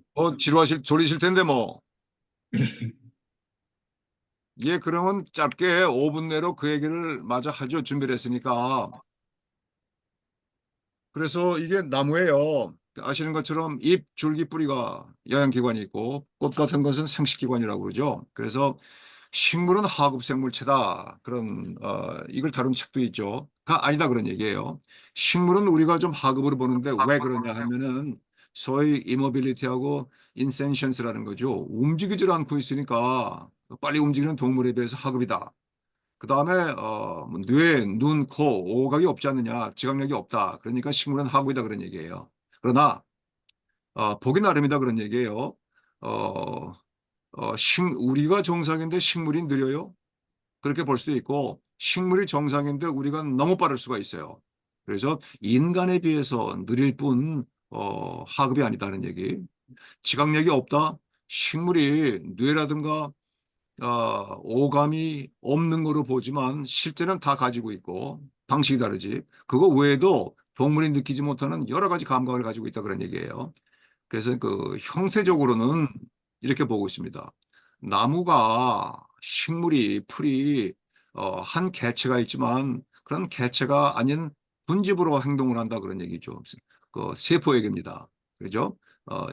졸리실 텐데 뭐. 예, 그러면 짧게 5분 내로 그 얘기를 마저 하죠. 준비를 했으니까. 그래서 이게 나무예요. 아시는 것처럼 잎, 줄기, 뿌리가 영양기관이 있고 꽃 같은 것은 생식기관이라고 그러죠. 그래서 식물은 하급생물체다. 그런 이걸 다룬 책도 있죠. 아니다 그런 얘기예요. 식물은 우리가 좀 하급으로 보는데 왜 그러냐 하면은 소위 이모빌리티하고 인센션스라는 거죠. 움직이질 않고 있으니까 빨리 움직이는 동물에 비해서 하급이다. 그 다음에 뭐 뇌, 눈, 코, 오각이 없지 않느냐, 지각력이 없다. 그러니까 식물은 하급이다 그런 얘기예요. 그러나 보기 나름이다 그런 얘기예요. 어, 우리가 정상인데 식물이 느려요? 그렇게 볼 수도 있고 식물이 정상인데 우리가 너무 빠를 수가 있어요. 그래서 인간에 비해서 느릴 뿐 하급이 아니다는 얘기. 지각력이 없다? 식물이 뇌라든가 오감이 없는 거로 보지만 실제는 다 가지고 있고 방식이 다르지. 그거 외에도 동물이 느끼지 못하는 여러 가지 감각을 가지고 있다 그런 얘기예요. 그래서 그 형태적으로는 이렇게 보고 있습니다. 나무가 식물이 풀이 한 개체가 있지만 그런 개체가 아닌 분집으로 행동을 한다 그런 얘기죠. 그 세포 얘기입니다. 그죠?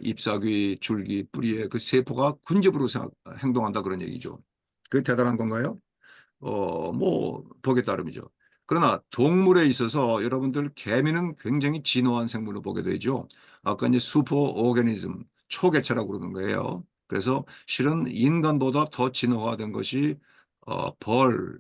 잎사귀, 줄기, 뿌리에 그 세포가 군집으로 행동한다 그런 얘기죠. 그게 대단한 건가요? 뭐 보기에 따름이죠. 그러나 동물에 있어서 여러분들 개미는 굉장히 진화한 생물로 보게 되죠. 아까 이제 슈퍼 오거니즘, 초개체라고 그러는 거예요. 그래서 실은 인간보다 더 진화된 것이 벌,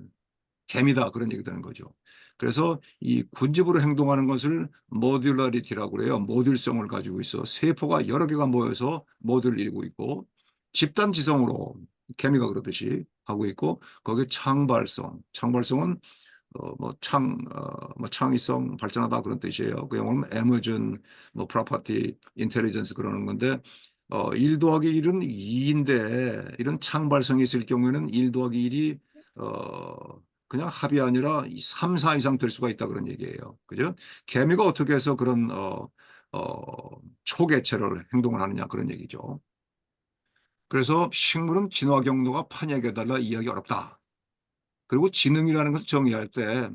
개미다 그런 얘기 되는 거죠. 그래서 이 군집으로 행동하는 것을 모듈러리티라고 그래요. 모듈성을 가지고 있어 세포가 여러 개가 모여서 모듈을 이루고 있고 집단 지성으로 개미가 그러듯이 하고 있고 거기에 창발성은 뭐 창의성 발전하다 그런 뜻이에요. 그 영어는 에머전, 뭐 프로퍼티, 인텔리전스 그러는 건데 1 더하기 1은 2인데 이런 창발성이 있을 경우에는 1 더하기 1이 그냥 합이 아니라 3, 4 이상 될 수가 있다 그런 얘기예요. 그죠? 개미가 어떻게 해서 그런 초개체를 행동을 하느냐 그런 얘기죠. 그래서 식물은 진화 경로가 판약에 달라 이해하기 어렵다. 그리고 지능이라는 것을 정의할 때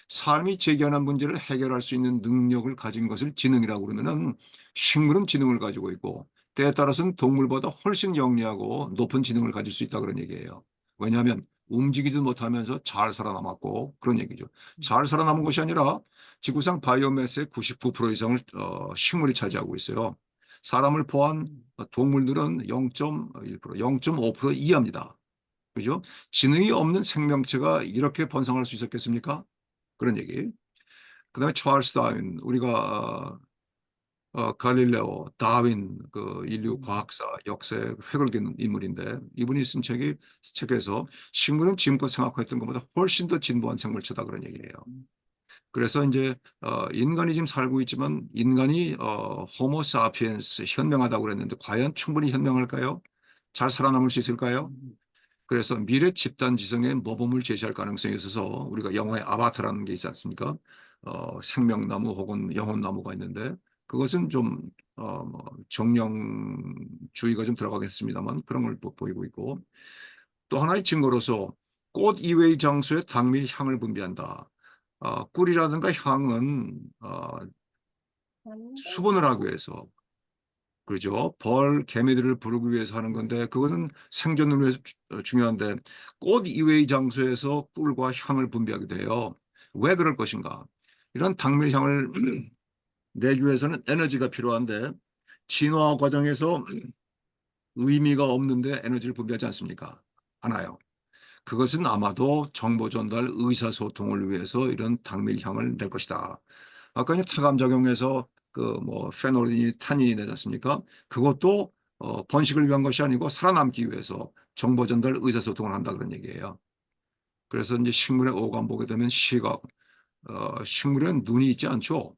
사람이 제기하는 문제를 해결할 수 있는 능력을 가진 것을 지능이라고 그러면은 식물은 지능을 가지고 있고 때에 따라서는 동물보다 훨씬 영리하고 높은 지능을 가질 수 있다 그런 얘기예요. 왜냐하면 움직이지 못하면서 잘 살아남았고 그런 얘기죠. 잘 살아남은 것이 아니라 지구상 바이오매스의 99% 이상을 식물이 차지하고 있어요. 사람을 포함한 동물들은 0.1%, 0.5% 이하입니다. 그죠? 지능이 없는 생명체가 이렇게 번성할 수 있었겠습니까? 그런 얘기. 그다음에 찰스 다윈 우리가 갈릴레오, 다윈, 그 인류 과학사 역사에 획을 그은 인물인데 이분이 쓴 책에서 식물은 지금껏 생각했던 것보다 훨씬 더 진보한 생물체다 그런 얘기예요. 그래서 이제 인간이 지금 살고 있지만 인간이 호모 사피엔스 현명하다고 그랬는데 과연 충분히 현명할까요? 잘 살아남을 수 있을까요? 그래서 미래 집단 지성의 모범을 제시할 가능성이 있어서 우리가 영화의 아바타라는 게 있지 않습니까? 생명나무 혹은 영혼나무가 있는데 그것은 좀 뭐 정령주의가 좀 들어가겠습니다만 그런 걸 보이고 있고 또 하나의 증거로서 꽃 이외의 장소에 당밀 향을 분비한다. 꿀이라든가 향은 수분을 하기 위해서 그죠? 개미들을 부르기 위해서 하는 건데 그것은 생존을 위해서 중요한데 꽃 이외의 장소에서 꿀과 향을 분비하게 돼요. 왜 그럴 것인가? 이런 당밀향을 내기 위해서는 에너지가 필요한데 진화 과정에서 의미가 없는데 에너지를 분비하지 않습니까? 않아요. 그것은 아마도 정보 전달, 의사소통을 위해서 이런 당밀향을 낼 것이다. 아까 이제 타감작용에서 그 뭐 페놀이 탄닌이 내지 않습니까? 그것도 번식을 위한 것이 아니고 살아남기 위해서 정보 전달, 의사소통을 한다 그런 얘기예요. 그래서 이제 식물의 오감 보게 되면 시각, 식물엔 눈이 있지 않죠.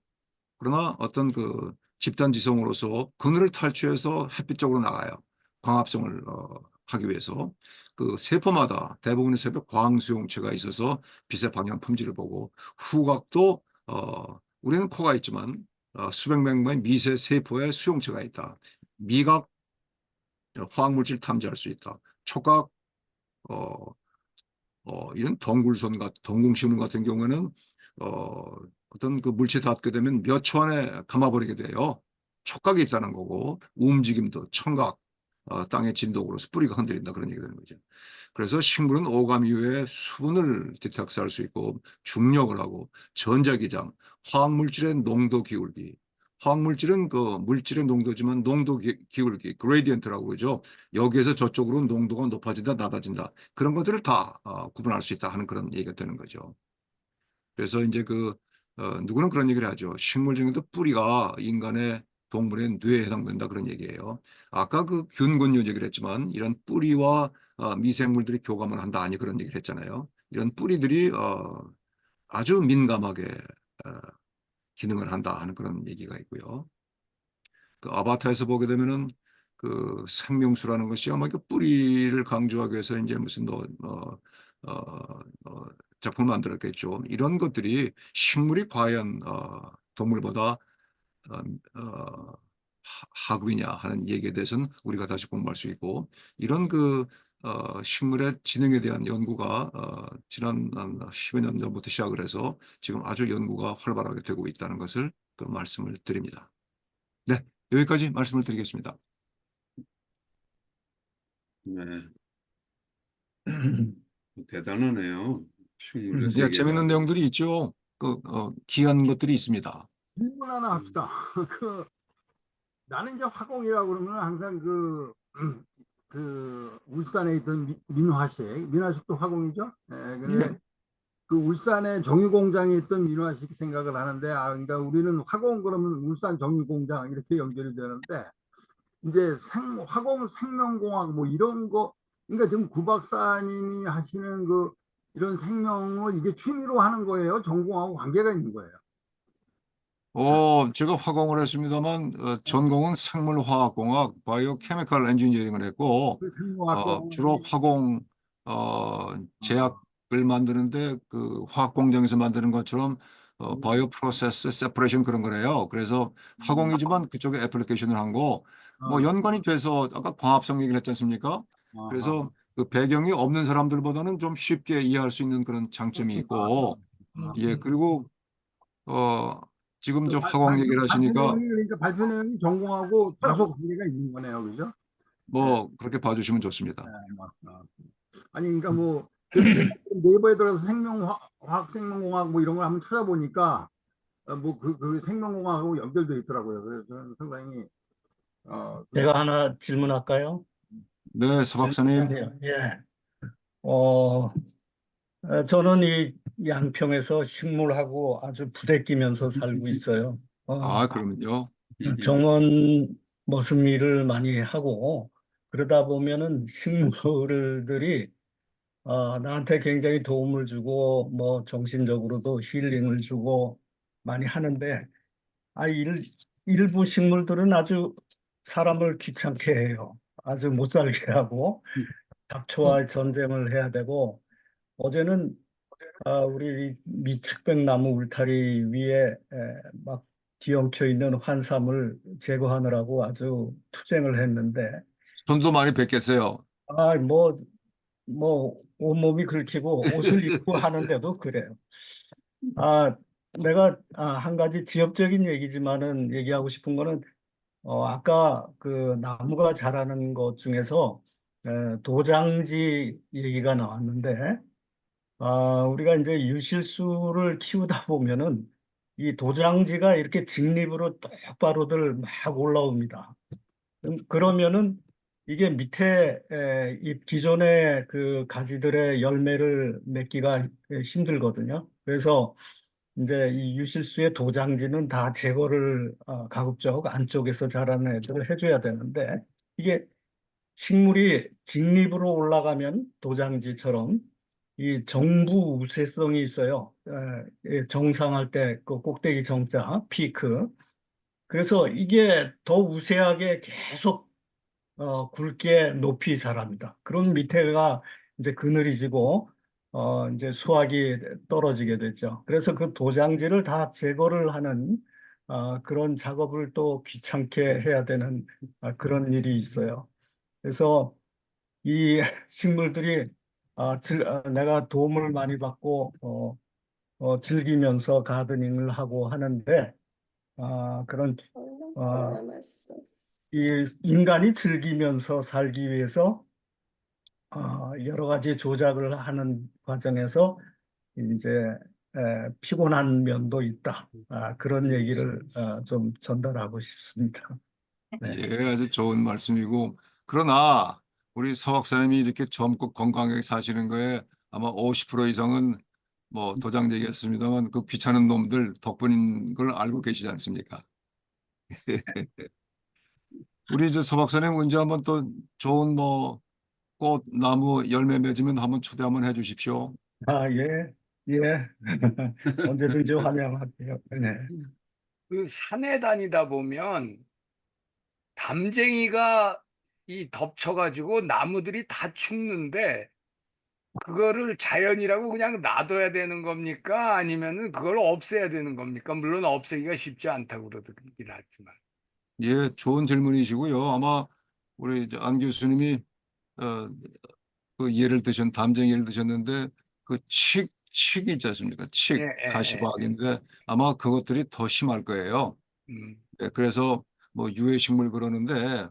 그러나 어떤 그 집단 지성으로서 그늘을 탈취해서 햇빛 쪽으로 나가요. 광합성을 하기 위해서 그 세포마다 대부분의 세포 광수용체가 있어서 빛의 방향 품질을 보고 후각도 우리는 코가 있지만 수백 명의 미세 세포의 수용체가 있다. 미각 화학물질 탐지할 수 있다. 촉각 이런 덩굴식물 같은 경우에는 어떤 그 물체에 닿게 되면 몇 초 안에 감아버리게 돼요. 촉각이 있다는 거고 움직임도 청각, 땅의 진동으로서 뿌리가 흔들린다 그런 얘기가 되는 거죠. 그래서 식물은 오감 이외에 수분을 디텍스할 수 있고 중력을 하고 전자기장, 화학물질의 농도 기울기, 화학물질은 그 물질의 농도지만 농도 기울기, 그레디언트라고 그러죠. 여기에서 저쪽으로 농도가 높아진다, 낮아진다. 그런 것들을 다 구분할 수 있다 하는 그런 얘기가 되는 거죠. 그래서 이제 누구는 그런 얘기를 하죠. 식물 중에도 뿌리가 인간의 동물의 뇌에 해당된다 그런 얘기예요. 아까 그 균근유 얘기를 했지만 이런 뿌리와 미생물들이 교감을 한다 아니 그런 얘기를 했잖아요. 이런 뿌리들이 아주 민감하게 어, 기능을 한다 하는 그런 얘기가 있고요. 그 아바타에서 보게 되면은 그 생명수라는 것이 아마 그 뿌리를 강조하기 위해서 이제 무슨 작품을 만들었겠죠. 이런 것들이 식물이 과연 동물보다 하급이냐 하는 얘기에 대해서는 우리가 다시 공부할 수 있고 이런 식물의 지능에 대한 연구가 지난 한 10여 년 전부터 시작을 해서 지금 아주 연구가 활발하게 되고 있다는 것을 그 말씀을 드립니다. 네, 여기까지 말씀을 드리겠습니다. 네. 대단하네요. 식물의 예, 세계가. 재밌는 내용들이 있죠. 귀한 것들이 있습니다. 질문 하나 합시다. 나는 이제 화공이라고 그러면 항상 울산에 있던 민화식도 화공이죠. 근데 예. 그 울산에 정유공장에 있던 민화식 생각을 하는데, 그러니까 우리는 화공 그러면 울산 정유공장 이렇게 연결이 되는데, 이제 화공 생명공학 뭐 이런 거, 그러니까 지금 구 박사님이 하시는 이런 생명을 이게 취미로 하는 거예요? 전공하고 관계가 있는 거예요? 제가 화공을 했습니다만 전공은 생물화학공학, 바이오케미컬 엔지니어링을 했고 생명학과 주로 화공 제약을 만드는데 그 화학 공장에서 만드는 것처럼 바이오 프로세스 세퍼레이션 그런 거래요. 그래서 화공이지만 그쪽에 애플리케이션을 한 거 뭐 연관이 돼서 아까 광합성 얘기를 했지 않습니까? 그래서 그 배경이 없는 사람들보다는 좀 쉽게 이해할 수 있는 그런 장점이 있고 예 그리고 지금 저 화공 얘기를 하시니까 그러니까 발표 내용이 전공하고 다소 관계가 있는 거네요, 그죠? 뭐 그렇게 봐주시면 좋습니다. 아니 그러니까 뭐 그래서 제가 네이버에 들어서 화학 생명공학 뭐 이런 걸 한번 찾아보니까 그 생명공학하고 연결돼 있더라고요. 그래서 저는 상당히 제가 하나 질문할까요? 네, 서 박사님. 예. 저는 이 양평에서 식물하고 아주 부대끼면서 살고 있어요. 그러면요. 정원 머슴일을 많이 하고 그러다 보면은 식물들이 나한테 굉장히 도움을 주고 뭐 정신적으로도 힐링을 주고 많이 하는데 일부 식물들은 아주 사람을 귀찮게 해요. 아주 못 살게 하고 잡초와 전쟁을 해야 되고 어제는 우리 미측백나무 울타리 위에 막 뒤엉켜 있는 환삼을 제거하느라고 아주 투쟁을 했는데 손도 많이 뵙겠어요. 뭐 온몸이 긁히고 옷을 입고 하는데도 그래요. 아, 내가 한 가지 지엽적인 얘기지만은 얘기하고 싶은 거는 아까 그 나무가 자라는 것 중에서 도장지 얘기가 나왔는데 우리가 이제 유실수를 키우다 보면은 이 도장지가 이렇게 직립으로 똑바로들 막 올라옵니다. 그러면은 이게 밑에 이 기존의 그 가지들의 열매를 맺기가 힘들거든요. 그래서 이제 이 유실수의 도장지는 다 제거를 가급적 안쪽에서 자라는 애들을 해줘야 되는데 이게 식물이 직립으로 올라가면 도장지처럼 이 정부 우세성이 있어요. 정상할 때 그 꼭대기 정자 피크. 그래서 이게 더 우세하게 계속 굵게 높이 자랍니다. 그런 밑에가 이제 그늘이지고 이제 수확이 떨어지게 되죠. 그래서 그 도장지를 다 제거를 하는 그런 작업을 또 귀찮게 해야 되는 그런 일이 있어요. 그래서 이 식물들이 내가 도움을 많이 받고 즐기면서 가드닝을 하고 하는데 그런 이 인간이 즐기면서 살기 위해서 여러 가지 조작을 하는 과정에서 이제 피곤한 면도 있다. 그런 얘기를 좀 전달하고 싶습니다. 네. 예, 아주 좋은 말씀이고, 그러나 우리 서 박사님이 이렇게 젊고 건강하게 사시는 거에 아마 50% 이상은 뭐 도장되겠습니다만 그 귀찮은 놈들 덕분인 걸 알고 계시지 않습니까? 우리 저 서 박사님 언제 한번 또 좋은 뭐 꽃, 나무, 열매 맺으면 한번 초대 한번 해 주십시오. 예, 예. 언제든지 환영할게요. 네. 그 산에 다니다 보면 담쟁이가 이 덮쳐가지고 나무들이 다 죽는데 그거를 자연이라고 그냥 놔둬야 되는 겁니까? 아니면은 그걸 없애야 되는 겁니까? 물론 없애기가 쉽지 않다고 그러긴 하지만. 예, 좋은 질문이시고요. 아마 우리 안 교수님이 어, 그 예를 드신 담쟁이를 드셨는데 그 칡 있지 않습니까? 예, 칡, 예, 예. 가시박인데 아마 그것들이 더 심할 거예요. 음, 네, 그래서 뭐 유해식물 그러는데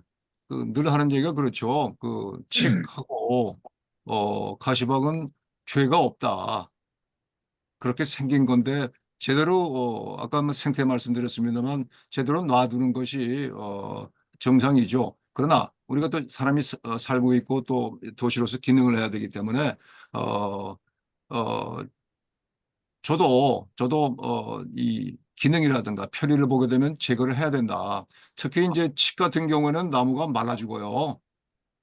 그 늘 하는 얘기가 그렇죠. 그 칡하고 가시박은 죄가 없다. 그렇게 생긴 건데 제대로 아까 뭐 생태 말씀드렸습니다만 제대로 놔두는 것이 정상이죠. 그러나 우리가 또 사람이 살고 있고 또 도시로서 기능을 해야 되기 때문에 어, 어, 저도 이 기능이라든가 편의를 보게 되면 제거를 해야 된다. 특히 이제 칡 같은 경우에는 나무가 말라 죽어요.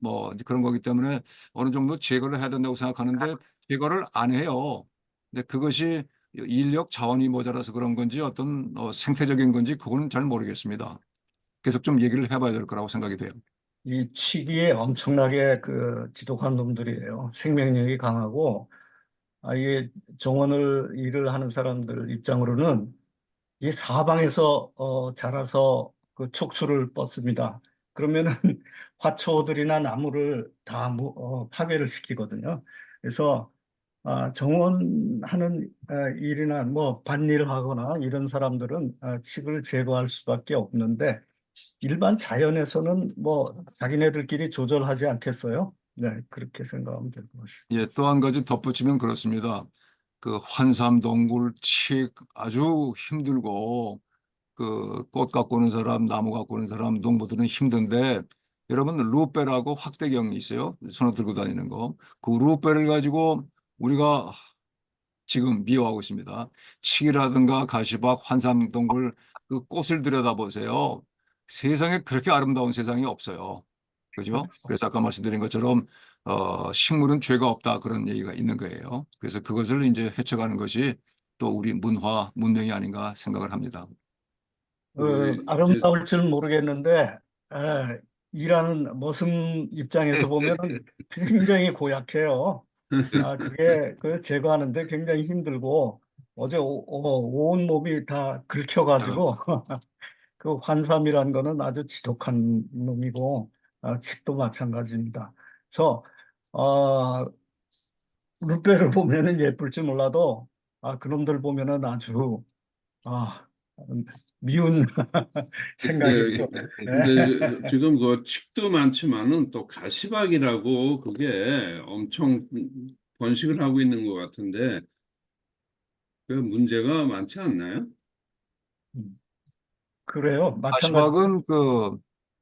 뭐 이제 그런 거기 때문에 어느 정도 제거를 해야 된다고 생각하는데 제거를 안 해요. 근데 그것이 인력 자원이 모자라서 그런 건지 어떤 생태적인 건지 그거는 잘 모르겠습니다. 계속 좀 얘기를 해봐야 될 거라고 생각이 돼요. 이 치기에 엄청나게 그 지독한 놈들이에요. 생명력이 강하고 이게 정원을 일을 하는 사람들 입장으로는 이 사방에서 자라서 그 촉수를 뻗습니다. 그러면은 화초들이나 나무를 다 파괴를 시키거든요. 그래서 정원하는 일이나 뭐 밭일을 하거나 이런 사람들은 칡을 제거할 수밖에 없는데 일반 자연에서는 뭐 자기네들끼리 조절하지 않겠어요? 네, 그렇게 생각하면 될 것 같습니다. 예, 또 한 가지 덧붙이면 그렇습니다. 그 환삼동굴 칡 아주 힘들고 그 꽃 갖고 오는 사람, 나무 갖고 오는 사람, 농부들은 힘든데 여러분 루페라고 확대경이 있어요. 손에 들고 다니는 거. 그 루페를 가지고 우리가 지금 미워하고 있습니다. 칡이라든가 가시박, 환삼동굴 그 꽃을 들여다보세요. 세상에 그렇게 아름다운 세상이 없어요. 그죠? 그래서 아까 말씀드린 것처럼 식물은 죄가 없다 그런 얘기가 있는 거예요. 그래서 그것을 이제 헤쳐가는 것이 또 우리 문명이 아닌가 생각을 합니다. 이제 아름다울 줄 모르겠는데 일하는 머슴 입장에서 보면은 굉장히 고약해요. 그게 그 제거하는데 굉장히 힘들고 어제 온 몸이 다 긁혀가지고 그 환삼이라는 거는 아주 지독한 놈이고 칡도 마찬가지입니다. 그래서 루페를 보면은 예쁠지 몰라도 그놈들 보면은 아주 아, 미운 생각이 들어요. 근데 지금 그 칡도 많지만은 또 가시박이라고 그게 엄청 번식을 하고 있는 것 같은데 그 문제가 많지 않나요? 그래요. 마찬가지. 가시박은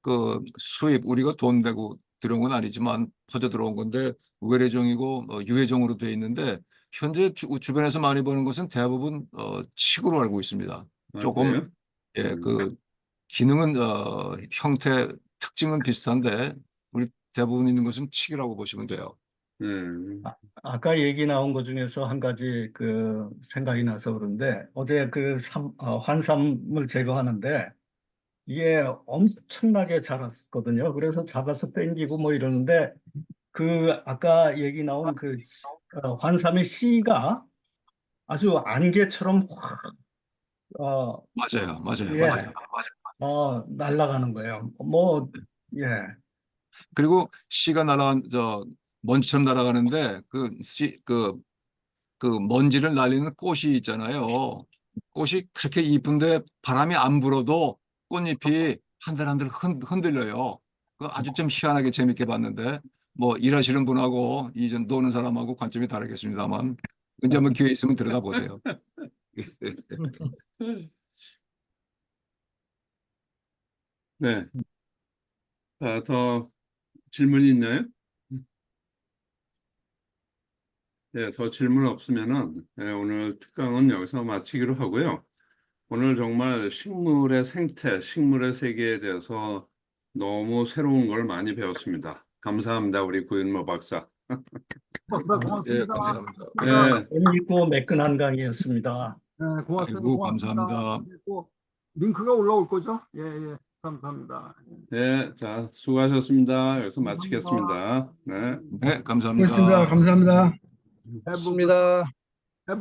그 수입 우리가 돈 내고 들어온 건 아니지만 퍼져 들어온 건데 외래종이고 유해종으로 돼 있는데 현재 주변에서 많이 보는 것은 대부분 칡으로 알고 있습니다. 조금 그래요? 예, 그 기능은 형태 특징은 비슷한데 우리 대부분 있는 것은 칡이라고 보시면 돼요. 아까 얘기 나온 것 중에서 한 가지 그 생각이 나서 그런데 어제 그 환삼을 제거하는데 이게 엄청나게 자랐거든요. 그래서 잡아서 땡기고 뭐 이러는데 그 아까 얘기 나온 그 환삼의 씨가 아주 안개처럼 확 맞아요. 예, 날아가는 거예요. 뭐 예. 그리고 씨가 먼지처럼 날아가는데 그 먼지를 날리는 꽃이 있잖아요. 꽃이 그렇게 이쁜데 바람이 안 불어도 꽃잎이 한들한들 흔들려요. 그 아주 좀 희한하게 재밌게 봤는데 뭐 일하시는 분하고 이전 노는 사람하고 관점이 다르겠습니다만 언제 한번 기회 있으면 들여다보세요. 네. 더 질문이 있나요? 네, 더 질문 없으면은 오늘 특강은 여기서 마치기로 하고요. 오늘 정말 식물의 생태, 식물의 세계에 대해서 너무 새로운 걸 많이 배웠습니다. 감사합니다, 우리 구윤모 박사. 박사 예, 고맙습니다. 감사합니다. 네, 재미있고 매끈한 강의였습니다. 네, 고맙습니다. 아이고, 고맙습니다. 감사합니다. 이제 또 링크가 올라올 거죠? 예, 예. 감사합니다. 네, 자, 수고하셨습니다. 여기서 감사합니다. 마치겠습니다. 네. 네, 감사합니다. 고맙습니다. 감사합니다. Have a good 좋습니다.